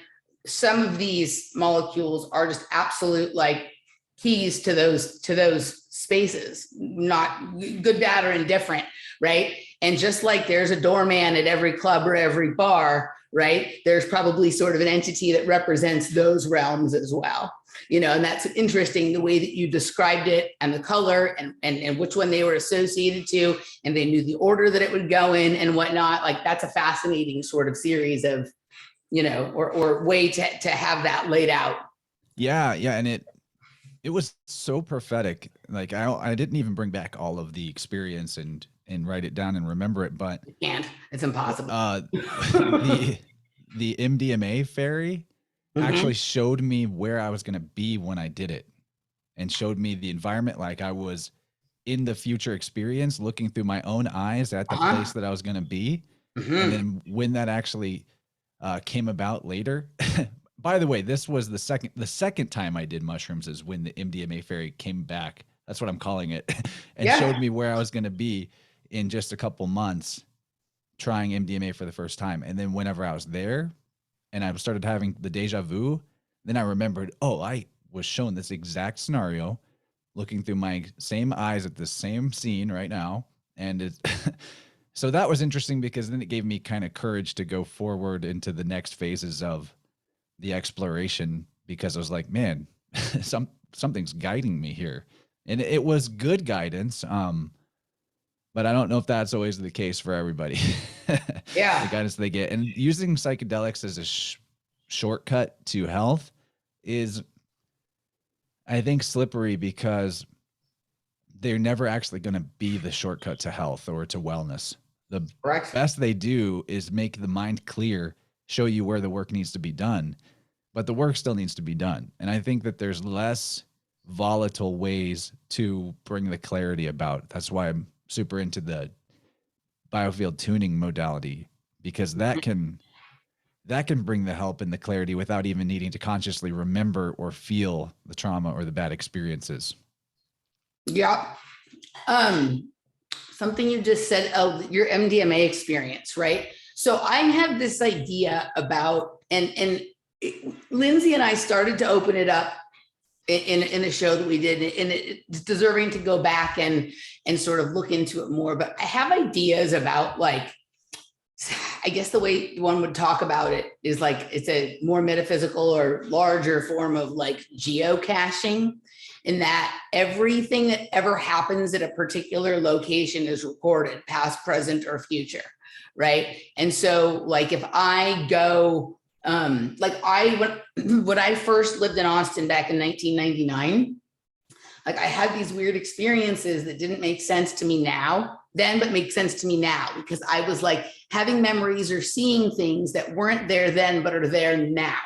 some of these molecules are just absolute like keys to those spaces, not good, bad, or indifferent, right? And just like there's a doorman at every club or every bar, right? There's probably sort of an entity that represents those realms as well. You know, and that's interesting, the way that you described it and the color and which one they were associated to, and they knew the order that it would go in and whatnot. Like that's a fascinating sort of series of, you know, or way to have that laid out. Yeah. Yeah. And it was so prophetic. Like I didn't even bring back all of the experience and write it down and remember it, but you can't, it's impossible. the MDMA fairy actually showed me where I was going to be when I did it, and showed me the environment like I was in the future experience, looking through my own eyes at the place that I was going to be. And then when that actually came about later, by the way, this was the second time I did mushrooms is when the MDMA fairy came back. That's what I'm calling it. And showed me where I was going to be in just a couple months trying MDMA for the first time. And then whenever I was there and I started having the deja vu, then I remembered, oh, I was shown this exact scenario, looking through my same eyes at the same scene right now. And it's so that was interesting because then it gave me kind of courage to go forward into the next phases of the exploration, because I was like, man, something's guiding me here. And it was good guidance. But I don't know if that's always the case for everybody. Yeah. The guidance they get. And using psychedelics as a shortcut to health is, I think, slippery, because they're never actually going to be the shortcut to health or to wellness. The best they do is make the mind clear, show you where the work needs to be done, but the work still needs to be done. And I think that there's less volatile ways to bring the clarity about. That's why I'm super into the Biofield tuning modality, because that can bring the help and the clarity without even needing to consciously remember or feel the trauma or the bad experiences. Yeah. Something you just said, your MDMA experience, right? So I have this idea about, and Lindsay and I started to open it up in a show that we did, and it's deserving to go back and sort of look into it more. But I have ideas about, like, I guess the way one would talk about it is like, it's a more metaphysical or larger form of like geocaching, in that everything that ever happens at a particular location is recorded, past, present, or future, right? And so, like, if I go, when I first lived in Austin back in 1999, like, I had these weird experiences that didn't make sense to me then, but make sense to me now, because I was like having memories or seeing things that weren't there then, but are there now.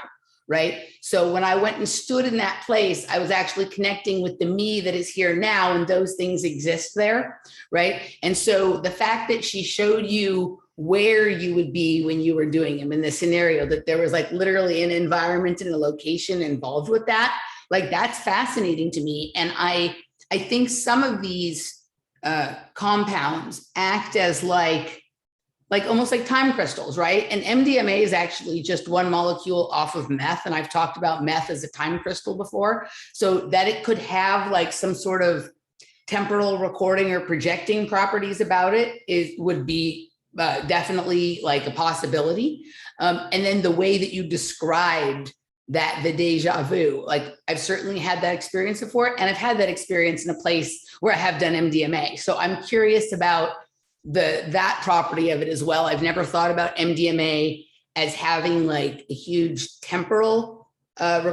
Right. So when I went and stood in that place, I was actually connecting with the me that is here now, and those things exist there. Right. And so the fact that she showed you where you would be when you were doing them in the scenario, that there was like literally an environment and a location involved with that, like, that's fascinating to me. And I think some of these compounds act as like almost like time crystals, right? And MDMA is actually just one molecule off of meth. And I've talked about meth as a time crystal before. So that it could have like some sort of temporal recording or projecting properties about it would be definitely like a possibility. And then the way that you described that, the deja vu, like, I've certainly had that experience before, and I've had that experience in a place where I have done MDMA. So I'm curious about that property of it as well. I've never thought about MDMA as having like a huge temporal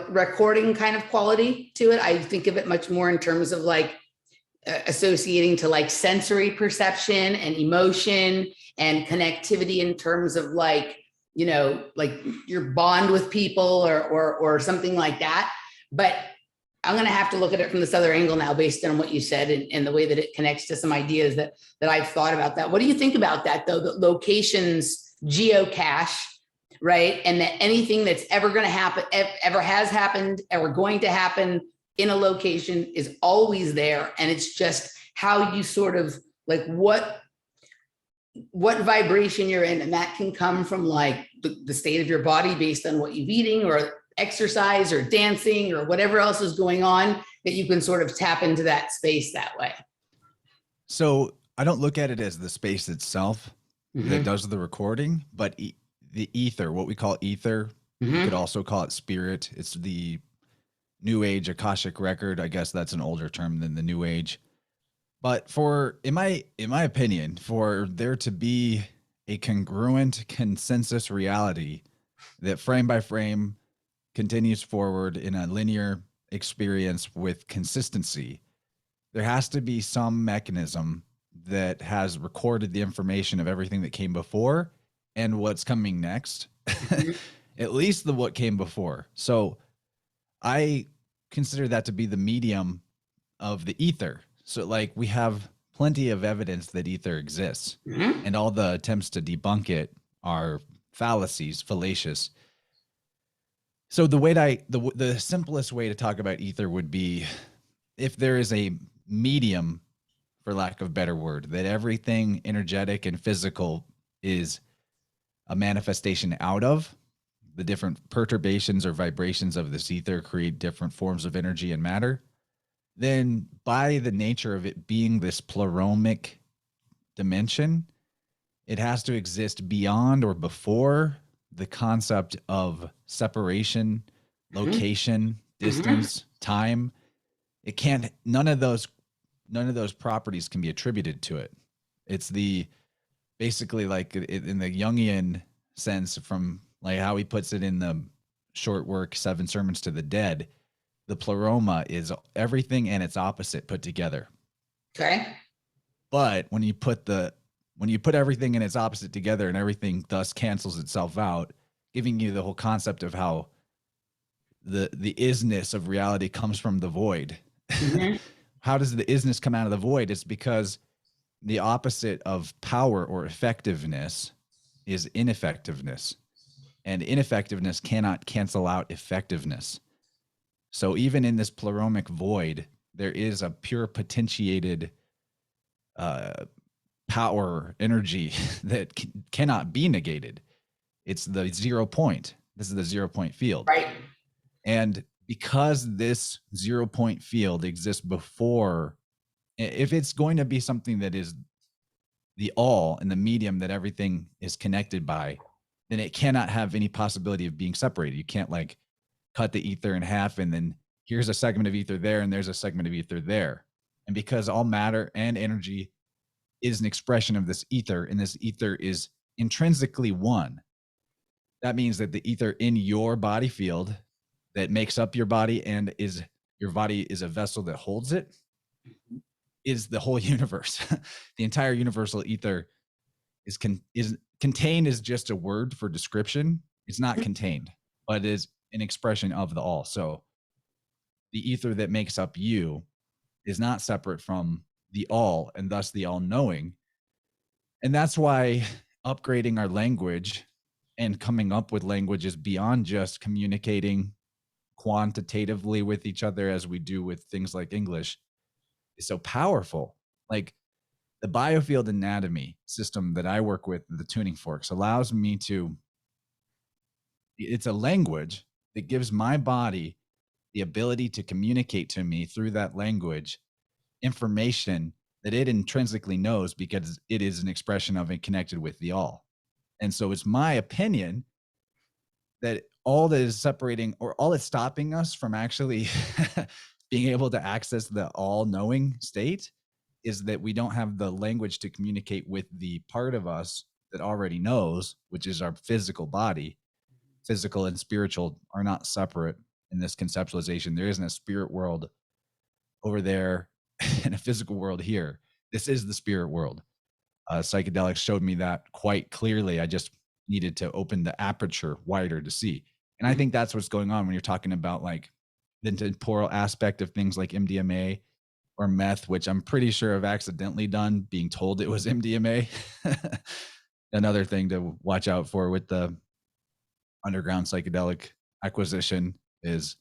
recording kind of quality to it. I think of it much more in terms of like associating to like sensory perception and emotion and connectivity, in terms of like, you know, like your bond with people or something like that. But I'm going to have to look at it from this other angle now, based on what you said and the way that it connects to some ideas that I've thought about that. What do you think about that, though? The locations geocache, right? And that anything that's ever going to happen, ever has happened, ever going to happen in a location is always there. And it's just how you sort of like what vibration you're in. And that can come from like the state of your body based on what you've eating or exercise or dancing or whatever else is going on, that you can sort of tap into that space that way. So I don't look at it as the space itself that does the recording, but the ether, what we call ether, you could also call it spirit. It's the New Age Akashic record. I guess that's an older term than the New Age. But in my opinion, for there to be a congruent consensus reality that frame by frame continues forward in a linear experience with consistency, there has to be some mechanism that has recorded the information of everything that came before and what's coming next, at least the what came before. So I consider that to be the medium of the ether. So like we have plenty of evidence that ether exists, and all the attempts to debunk it are fallacies, fallacious. So the simplest way to talk about ether would be if there is a medium, for lack of a better word, that everything energetic and physical is a manifestation out of. The different perturbations or vibrations of this ether create different forms of energy and matter. Then by the nature of it being this pleromic dimension, it has to exist beyond or before the concept of separation, location, distance, time. It can't, none of those properties can be attributed to it. It's the basically like in the Jungian sense, from like how he puts it in the short work 7 Sermons to the Dead, the pleroma is everything and its opposite put together. Okay. But when you put everything and its opposite together and everything thus cancels itself out, giving you the whole concept of how the isness of reality comes from the void. How does the isness come out of the void? It's because the opposite of power or effectiveness is ineffectiveness, and ineffectiveness cannot cancel out effectiveness. So even in this pleromic void, there is a pure potentiated power, energy that cannot be negated. It's the 0 point. This is the 0 point field. Right. And because this 0 point field exists before, if it's going to be something that is the all and the medium that everything is connected by, then it cannot have any possibility of being separated. You can't like cut the ether in half and then here's a segment of ether there and there's a segment of ether there. And because all matter and energy is an expression of this ether, and this ether is intrinsically one, that means that the ether in your body field that makes up your body and is your body is a vessel that holds it, is the whole universe. The entire universal ether is contained is just a word for description. It's not contained, but is an expression of the all. So the ether that makes up you is not separate from the all, and thus the all-knowing. And that's why upgrading our language and coming up with languages beyond just communicating quantitatively with each other as we do with things like English is so powerful. Like the Biofield anatomy system that I work with, the tuning forks, allows me to, it's a language that gives my body the ability to communicate to me through that language information that it intrinsically knows because it is an expression of it connected with the all. And so it's my opinion that all that is separating or all that's stopping us from actually being able to access the all-knowing state is that we don't have the language to communicate with the part of us that already knows, which is our physical body. Physical and spiritual are not separate in this conceptualization. There isn't a spirit world over there and a physical world here. This is the spirit world. Psychedelics showed me that quite clearly. I just needed to open the aperture wider to see. And I think that's what's going on when you're talking about like the temporal aspect of things like MDMA or meth, which I'm pretty sure I've accidentally done being told it was MDMA. Another thing to watch out for with the underground psychedelic acquisition is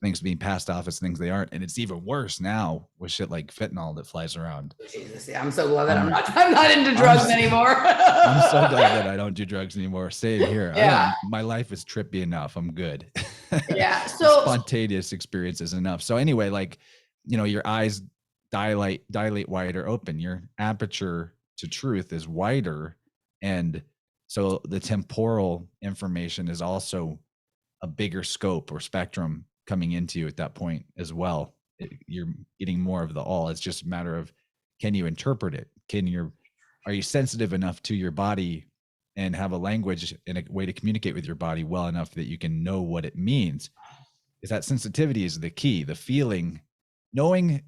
things being passed off as things they aren't. And it's even worse now with shit like fentanyl that flies around. Jesus, yeah, I'm so glad that I'm not into drugs anymore. I'm so glad that I don't do drugs anymore. Same here. Yeah. My life is trippy enough. I'm good. Yeah. So spontaneous experience is enough. So anyway, like, you know, your eyes dilate wider open. Your aperture to truth is wider. And so the temporal information is also a bigger scope or spectrum coming into you at that point as well. You're getting more of the all. It's just a matter of, can you interpret it? Are you sensitive enough to your body and have a language and a way to communicate with your body well enough that you can know what it means? Is that sensitivity is the key, the feeling, knowing.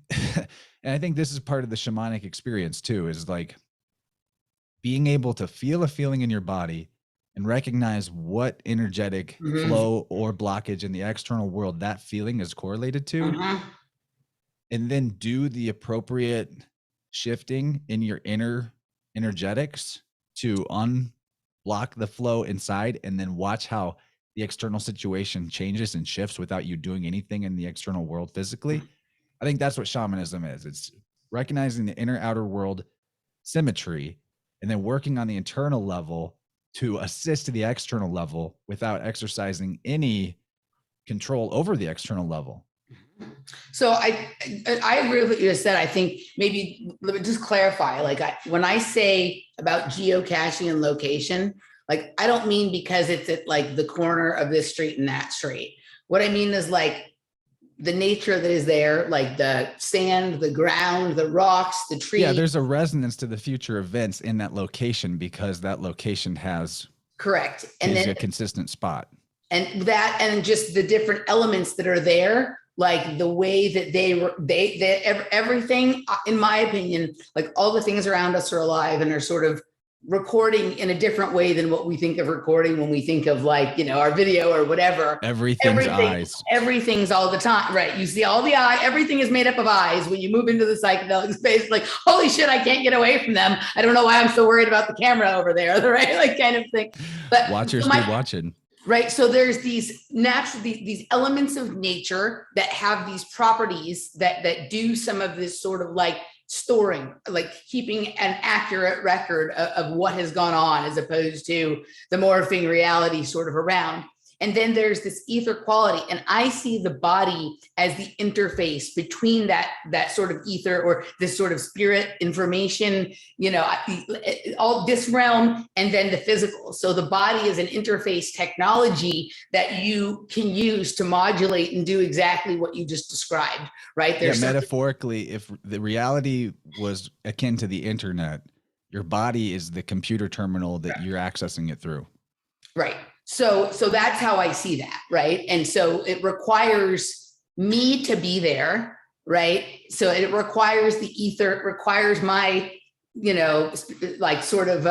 And I think this is part of the shamanic experience too, is like being able to feel a feeling in your body and recognize what energetic flow or blockage in the external world that feeling is correlated to, and then do the appropriate shifting in your inner energetics to unblock the flow inside, and then watch how the external situation changes and shifts without you doing anything in the external world physically. I think that's what shamanism is. It's recognizing the inner outer world symmetry and then working on the internal level to assist the external level without exercising any control over the external level. So I agree with what you just said. I think maybe let me just clarify. Like when I say about geocaching and location, like I don't mean because it's at like the corner of this street and that street. What I mean is like the nature that is there, like the sand, the ground, the rocks, the trees. Yeah, there's a resonance to the future events in that location because that location has correct and then a consistent spot. And that, and just the different elements that are there, like the way that they everything, in my opinion, like all the things around us are alive and are sort of recording in a different way than what we think of recording when we think of like, you know, our video or whatever. Everything's eyes. Everything's all the time, right? You see all the eye, everything is made up of eyes. When you move into the psychedelic space, like, holy shit, I can't get away from them. I don't know why I'm so worried about the camera over there, right? Like kind of thing. But watchers keep watching. Right. So there's these natural, these elements of nature that have these properties that do some of this sort of like storing, like keeping an accurate record of what has gone on as opposed to the morphing reality sort of around. And then there's this ether quality. And I see the body as the interface between that sort of ether or this sort of spirit information, you know, all this realm and then the physical. So the body is an interface technology that you can use to modulate and do exactly what you just described, right? There's metaphorically, if the reality was akin to the internet, your body is the computer terminal that you're accessing it through. Right. So that's how I see that, right? And so it requires me to be there, right? So it requires the ether, it requires my, you know, like sort of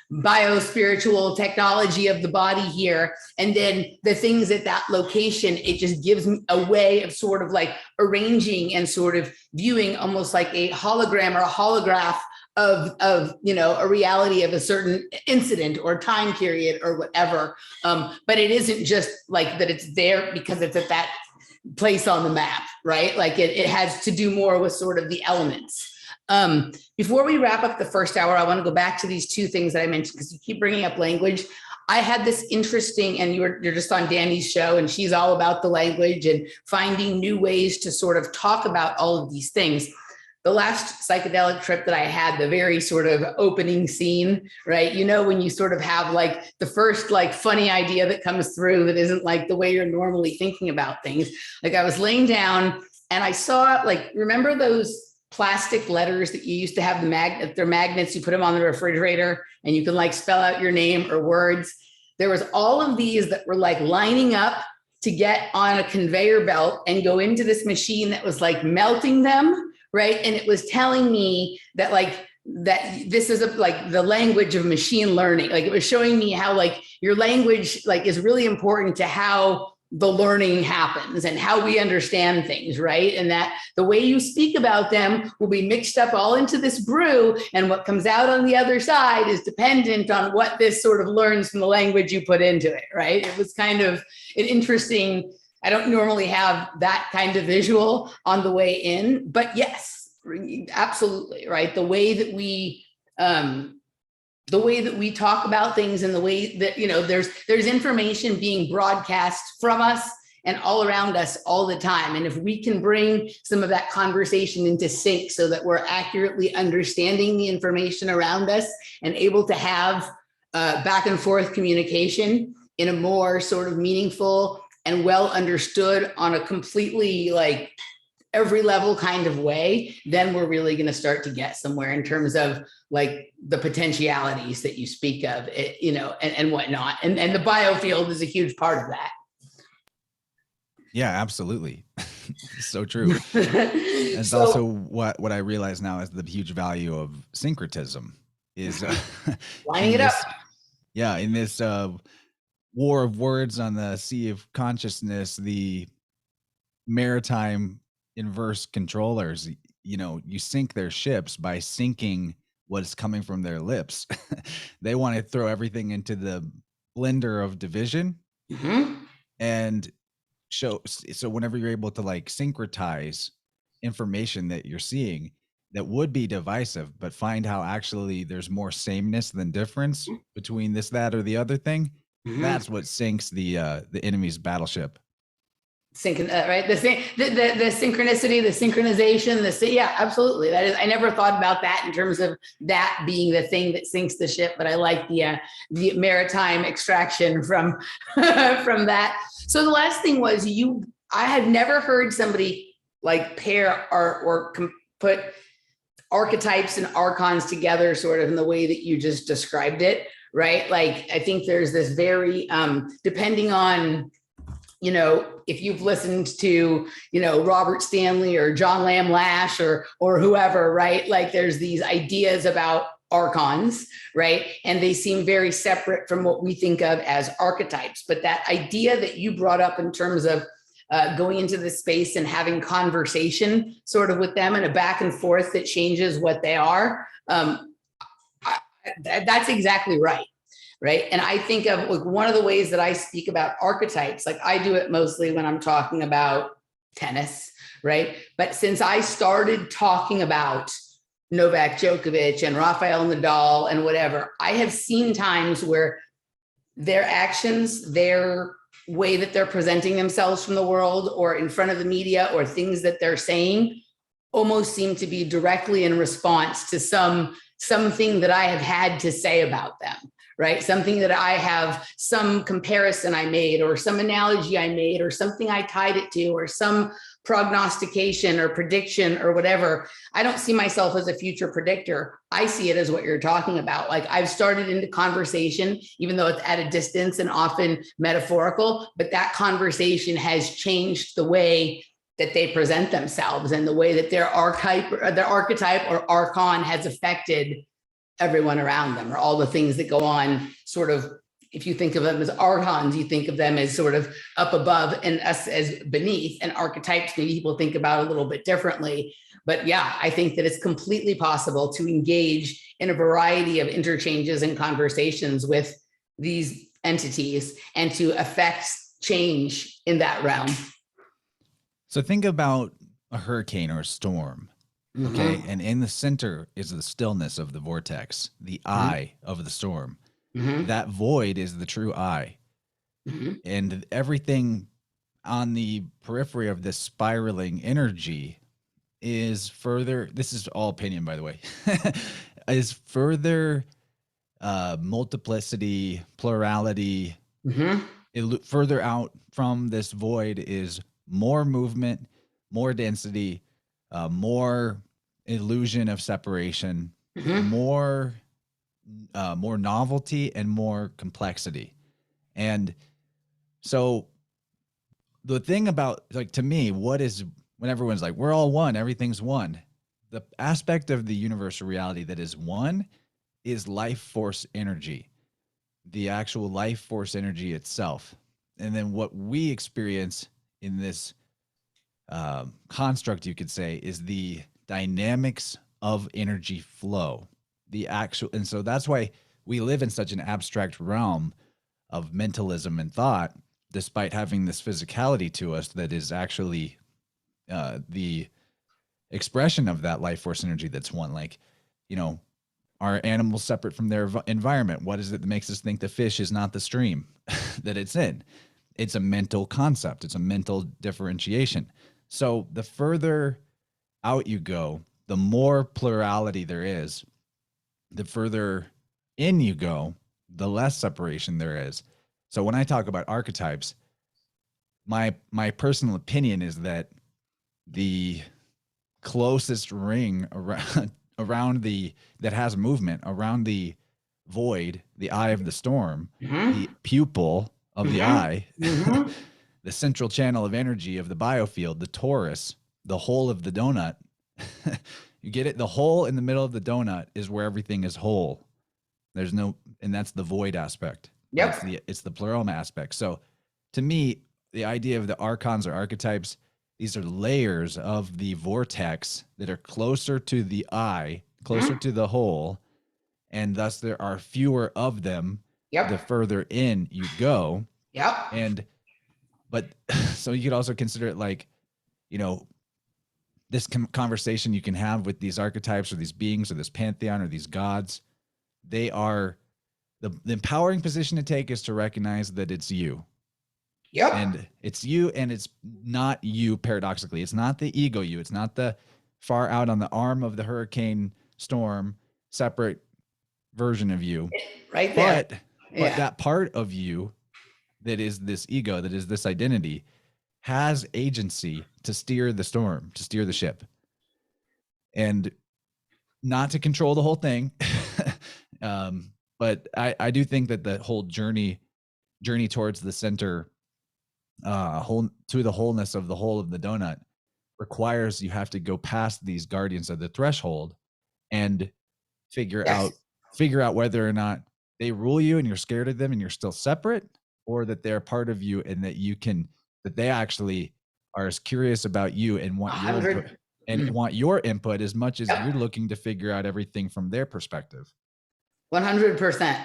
bio-spiritual technology of the body here. And then the things at that location, it just gives me a way of sort of like arranging and sort of viewing almost like a hologram or a holograph of you know, a reality of a certain incident or time period or whatever. But it isn't just like that it's there because it's at that place on the map, right? Like it has to do more with sort of the elements. Before we wrap up the first hour, I want to go back to these two things that I mentioned because you keep bringing up language. I had this interesting, and you're just on Danny's show, and she's all about the language and finding new ways to sort of talk about all of these things. The last psychedelic trip that I had, the very sort of opening scene, right? You know, when you sort of have like the first like funny idea that comes through that isn't like the way you're normally thinking about things. Like I was laying down and I saw like, remember those plastic letters that you used to have they're magnets, you put them on the refrigerator and you can like spell out your name or words. There was all of these that were like lining up to get on a conveyor belt and go into this machine that was like melting them. Right. And it was telling me that like that this is like the language of machine learning. Like it was showing me how like your language like is really important to how the learning happens and how we understand things. Right. And that the way you speak about them will be mixed up all into this brew. And what comes out on the other side is dependent on what this sort of learns from the language you put into it. Right. It was kind of an interesting. I don't normally have that kind of visual on the way in, but yes, absolutely, right? The way that we talk about things and the way that, you know, there's information being broadcast from us and all around us all the time. And if we can bring some of that conversation into sync so that we're accurately understanding the information around us and able to have back and forth communication in a more sort of meaningful and well understood on a completely like every level kind of way, then we're really going to start to get somewhere in terms of like the potentialities that you speak of, you know, and whatnot. And the biofield is a huge part of that. Yeah, absolutely. So true. It's so, also what I realize now is the huge value of syncretism is lining it up. Yeah, in this war of words on the sea of consciousness, the maritime inverse controllers, you sink their ships by sinking what's coming from their lips. They want to throw everything into the blender of division Mhm. and so whenever you're able to like syncretize information that you're seeing that would be divisive, but find how actually there's more sameness than difference between this, that, or the other thing, Mhm. that's what sinks the enemy's battleship. Right? The synchronicity, the synchronization, yeah, absolutely. That is, I never thought about that in terms of that being the thing that sinks the ship, but I like the maritime extraction from from that. So the last thing was I had never heard somebody like pair or put archetypes and archons together sort of in the way that you just described it, right? Like I think there's this very depending on, if you've listened to, Robert Stanley or John Lamb Lash or whoever, right? Like there's these ideas about archons, right? And they seem very separate from what we think of as archetypes. But that idea that you brought up in terms of going into the space and having conversation sort of with them and a back and forth that changes what they are, that's exactly right. Right. And I think of like one of the ways that I speak about archetypes, like I do it mostly when I'm talking about tennis. Right. But since I started talking about Novak Djokovic and Rafael Nadal and whatever, I have seen times where their actions, their way that they're presenting themselves from the world or in front of the media or things that they're saying almost seem to be directly in response to something that I have had to say about them. Right? Something that I have, some comparison I made, or some analogy I made, or something I tied it to, or some prognostication or prediction or whatever. I don't see myself as a future predictor. I see it as what you're talking about. Like I've started into conversation, even though it's at a distance and often metaphorical, but that conversation has changed the way that they present themselves and the way that their archetype or archon has affected everyone around them, or all the things that go on sort of, if you think of them as archons, you think of them as sort of up above and us as beneath, and archetypes maybe people think about a little bit differently. But yeah, I think that it's completely possible to engage in a variety of interchanges and conversations with these entities and to affect change in that realm. So think about a hurricane or a storm. Okay. Mm-hmm. And in the center is the stillness of the vortex, the eye of the storm. Mm-hmm. That void is the true eye. Mm-hmm. And everything on the periphery of this spiraling energy is further, this is all opinion, by the way, is further multiplicity, plurality. Mm-hmm. Further out from this void is more movement, more density, more illusion of separation, mm-hmm. more novelty, and more complexity. And so the thing about, like, to me, what is, when everyone's like, we're all one, everything's one, the aspect of the universal reality that is one is life force energy, the actual life force energy itself. And then what we experience in this construct, you could say, is the dynamics of energy flow, the actual. And so that's why we live in such an abstract realm of mentalism and thought, despite having this physicality to us that is actually the expression of that life force energy that's one. Like, are animals separate from their environment? What is it that makes us think the fish is not the stream that it's in? It's a mental concept. It's a mental differentiation. So the further out you go, the more plurality there is. The further in you go, the less separation there is. So when I talk about archetypes, my personal opinion is that the closest ring around that has movement around the void, the eye of the storm, mm-hmm. the pupil of mm-hmm. the eye, mm-hmm. the central channel of energy of the biofield, the torus, the hole of the donut. You get it? The hole in the middle of the donut is where everything is whole. There's no, and that's the void aspect. Yep. It's the pleroma aspect. So to me, the idea of the archons or archetypes, these are layers of the vortex that are closer to the eye, closer to the whole, and thus there are fewer of them. Yep. The further in you go. Yep. But so you could also consider it like, you know, this conversation you can have with these archetypes or these beings or this pantheon or these gods. They are the empowering position to take is to recognize that it's you. Yep. And it's you, and it's not you paradoxically. It's not the ego you. It's not the far out on the arm of the hurricane storm, separate version of you. Right there. But that part of you that is this ego, that is this identity, has agency to steer the storm, to steer the ship. And not to control the whole thing. But I do think that the whole journey towards the center, to the wholeness of the whole of the donut, requires you have to go past these guardians of the threshold and figure out whether or not they rule you and you're scared of them and you're still separate, or that they're part of you and that they actually are as curious about you and want your input, and want your input as much as you're looking to figure out everything from their perspective. 100%.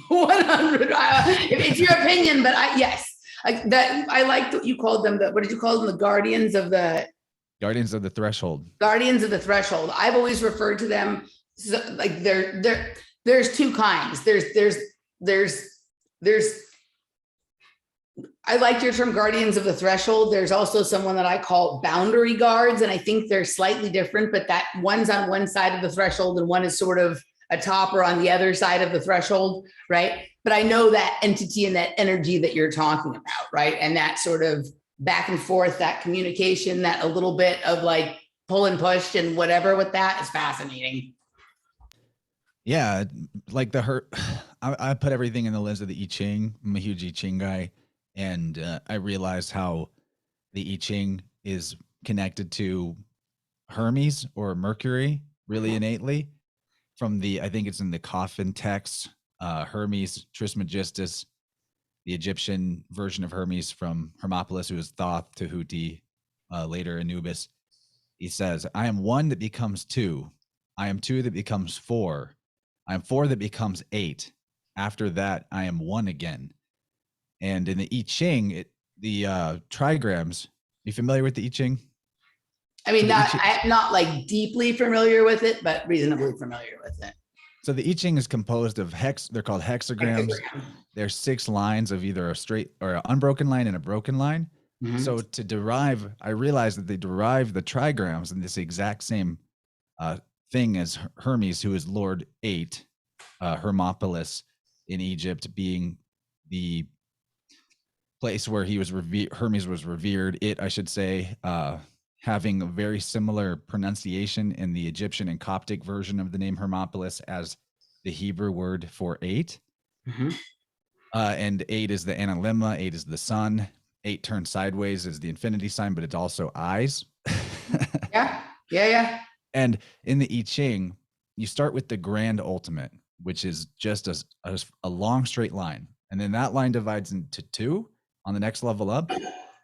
100. It's your opinion, but yes. I like that you called them what did you call them? The guardians of the threshold. Guardians of the threshold. I've always referred to them like there's two kinds. There's I like your term guardians of the threshold. There's also someone that I call boundary guards, and I think they're slightly different, but that one's on one side of the threshold and one is sort of atop or on the other side of the threshold, right? But I know that entity and that energy that you're talking about, right? And that sort of back and forth, that communication, that a little bit of like pull and push and whatever with that is fascinating. Yeah, like I put everything in the lens of the I Ching. I'm a huge I Ching guy. And I realized how the I Ching is connected to Hermes or Mercury really innately from I think it's in the coffin text, Hermes Trismegistus, the Egyptian version of Hermes from Hermopolis, who is Thoth, Tahuti, later Anubis. He says, I am one that becomes two. I am two that becomes four. I am four that becomes eight. After that, I am one again. And in the I Ching, the trigrams, you familiar with the I Ching? I mean, I'm not like deeply familiar with it, but reasonably familiar with it. So the I Ching is composed of they're called hexagrams. There's 6 lines of either a straight or an unbroken line and a broken line. Mm-hmm. So to derive, I realized that they derive the trigrams in this exact same thing as Hermes, who is Lord 8, Hermopolis in Egypt being the place where he was Hermes was revered. I should say, having a very similar pronunciation in the Egyptian and Coptic version of the name Hermopolis as the Hebrew word for 8. Mm-hmm. And 8 is the analemma, 8 is the sun, 8 turned sideways is the infinity sign, but it's also eyes. Yeah. And in the I Ching, you start with the grand ultimate, which is just a long straight line. And then that line divides into 2 on the next level up.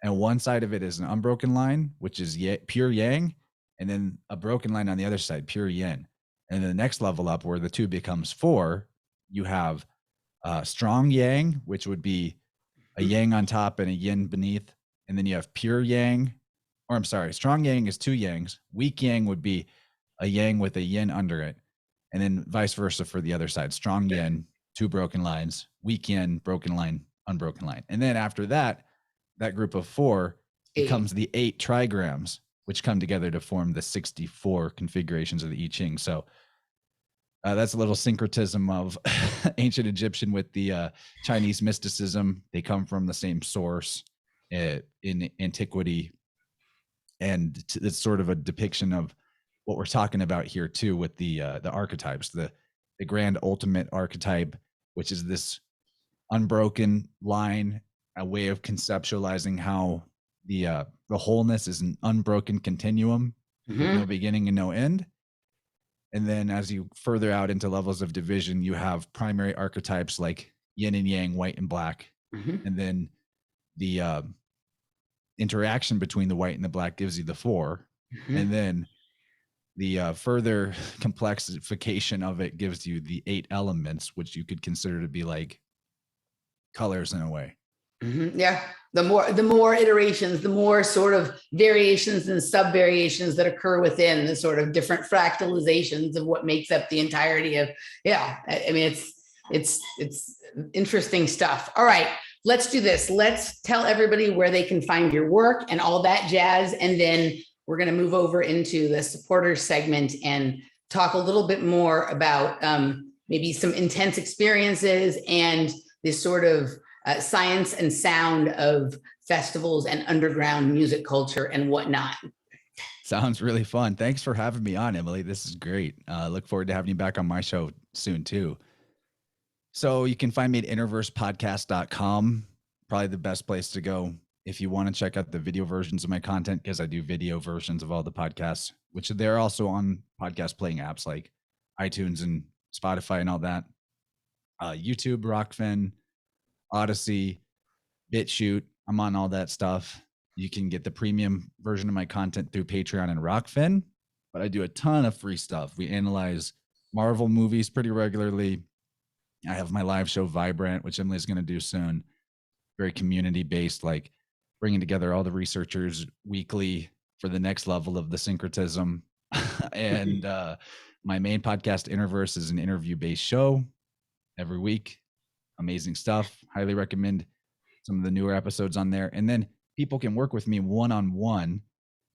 And one side of it is an unbroken line, which is pure yang. And then a broken line on the other side, pure yin. And then the next level up where the 2 becomes 4, you have strong yang, which would be a yang on top and a yin beneath. And then you have pure yang, or I'm sorry, strong yang is 2 yangs. Weak yang would be a yang with a yin under it. And then vice versa for the other side. Strong yin, 2 broken lines, weak yin, broken line, unbroken line. And then after that group of 4 becomes the 8 trigrams, which come together to form the 64 configurations of the I Ching. So that's a little syncretism of ancient Egyptian with the Chinese mysticism. They come from the same source in antiquity. And it's sort of a depiction of what we're talking about here too with the archetypes, the grand ultimate archetype, which is this unbroken line, a way of conceptualizing how the wholeness is an unbroken continuum with no beginning and no end. And then as you further out into levels of division, you have primary archetypes like yin and yang, white and black. And then the interaction between the white and the black gives you the 4. And then the further complexification of it gives you the 8 elements, which you could consider to be like colors in a way. Yeah. The more iterations, the more sort of variations and sub variations that occur within the sort of different fractalizations of what makes up the entirety of, I mean, it's interesting stuff. All right, let's do this. Let's tell everybody where they can find your work and all that jazz. And then we're going to move over into the supporters segment and talk a little bit more about maybe some intense experiences and this sort of science and sound of festivals and underground music culture and whatnot. Sounds really fun. Thanks for having me on, Emily. This is great. Look forward to having you back on my show soon too. So you can find me at innerversepodcast.com, probably the best place to go if you want to check out the video versions of my content, because I do video versions of all the podcasts, which they're also on podcast playing apps like iTunes and Spotify and all that. YouTube, Rockfin, Odyssey, BitChute. I'm on all that stuff. You can get the premium version of my content through Patreon and Rockfin, but I do a ton of free stuff. We analyze Marvel movies pretty regularly. I have my live show Vibrant, which Emily's going to do soon. Very community-based, like bringing together all the researchers weekly for the next level of the syncretism. And my main podcast, Innerverse, is an interview-based show every week. Amazing stuff. Highly recommend some of the newer episodes on there. And then people can work with me one-on-one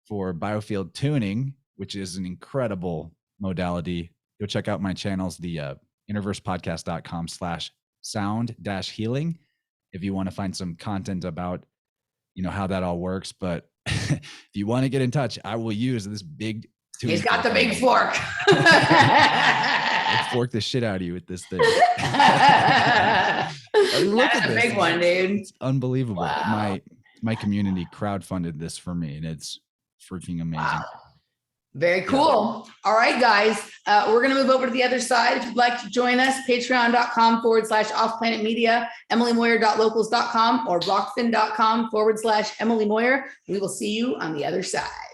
for Biofield tuning, which is an incredible modality. Go check out my channels, the innerversepodcast.com/sound-healing, if you want to find some content about, how that all works. But if you want to get in touch, I will use this big tuning. He's got the big fork. I'll fork the shit out of you with this thing. Look That's at a this. big one, dude. It's unbelievable. Wow. My community crowdfunded this for me, and it's freaking amazing. Wow. Very cool. All right, guys. We're going to move over to the other side. If you'd like to join us, patreon.com/offplanetmedia, emilymoyer.locals.com, or rockfin.com/Emily Moyer. We will see you on the other side.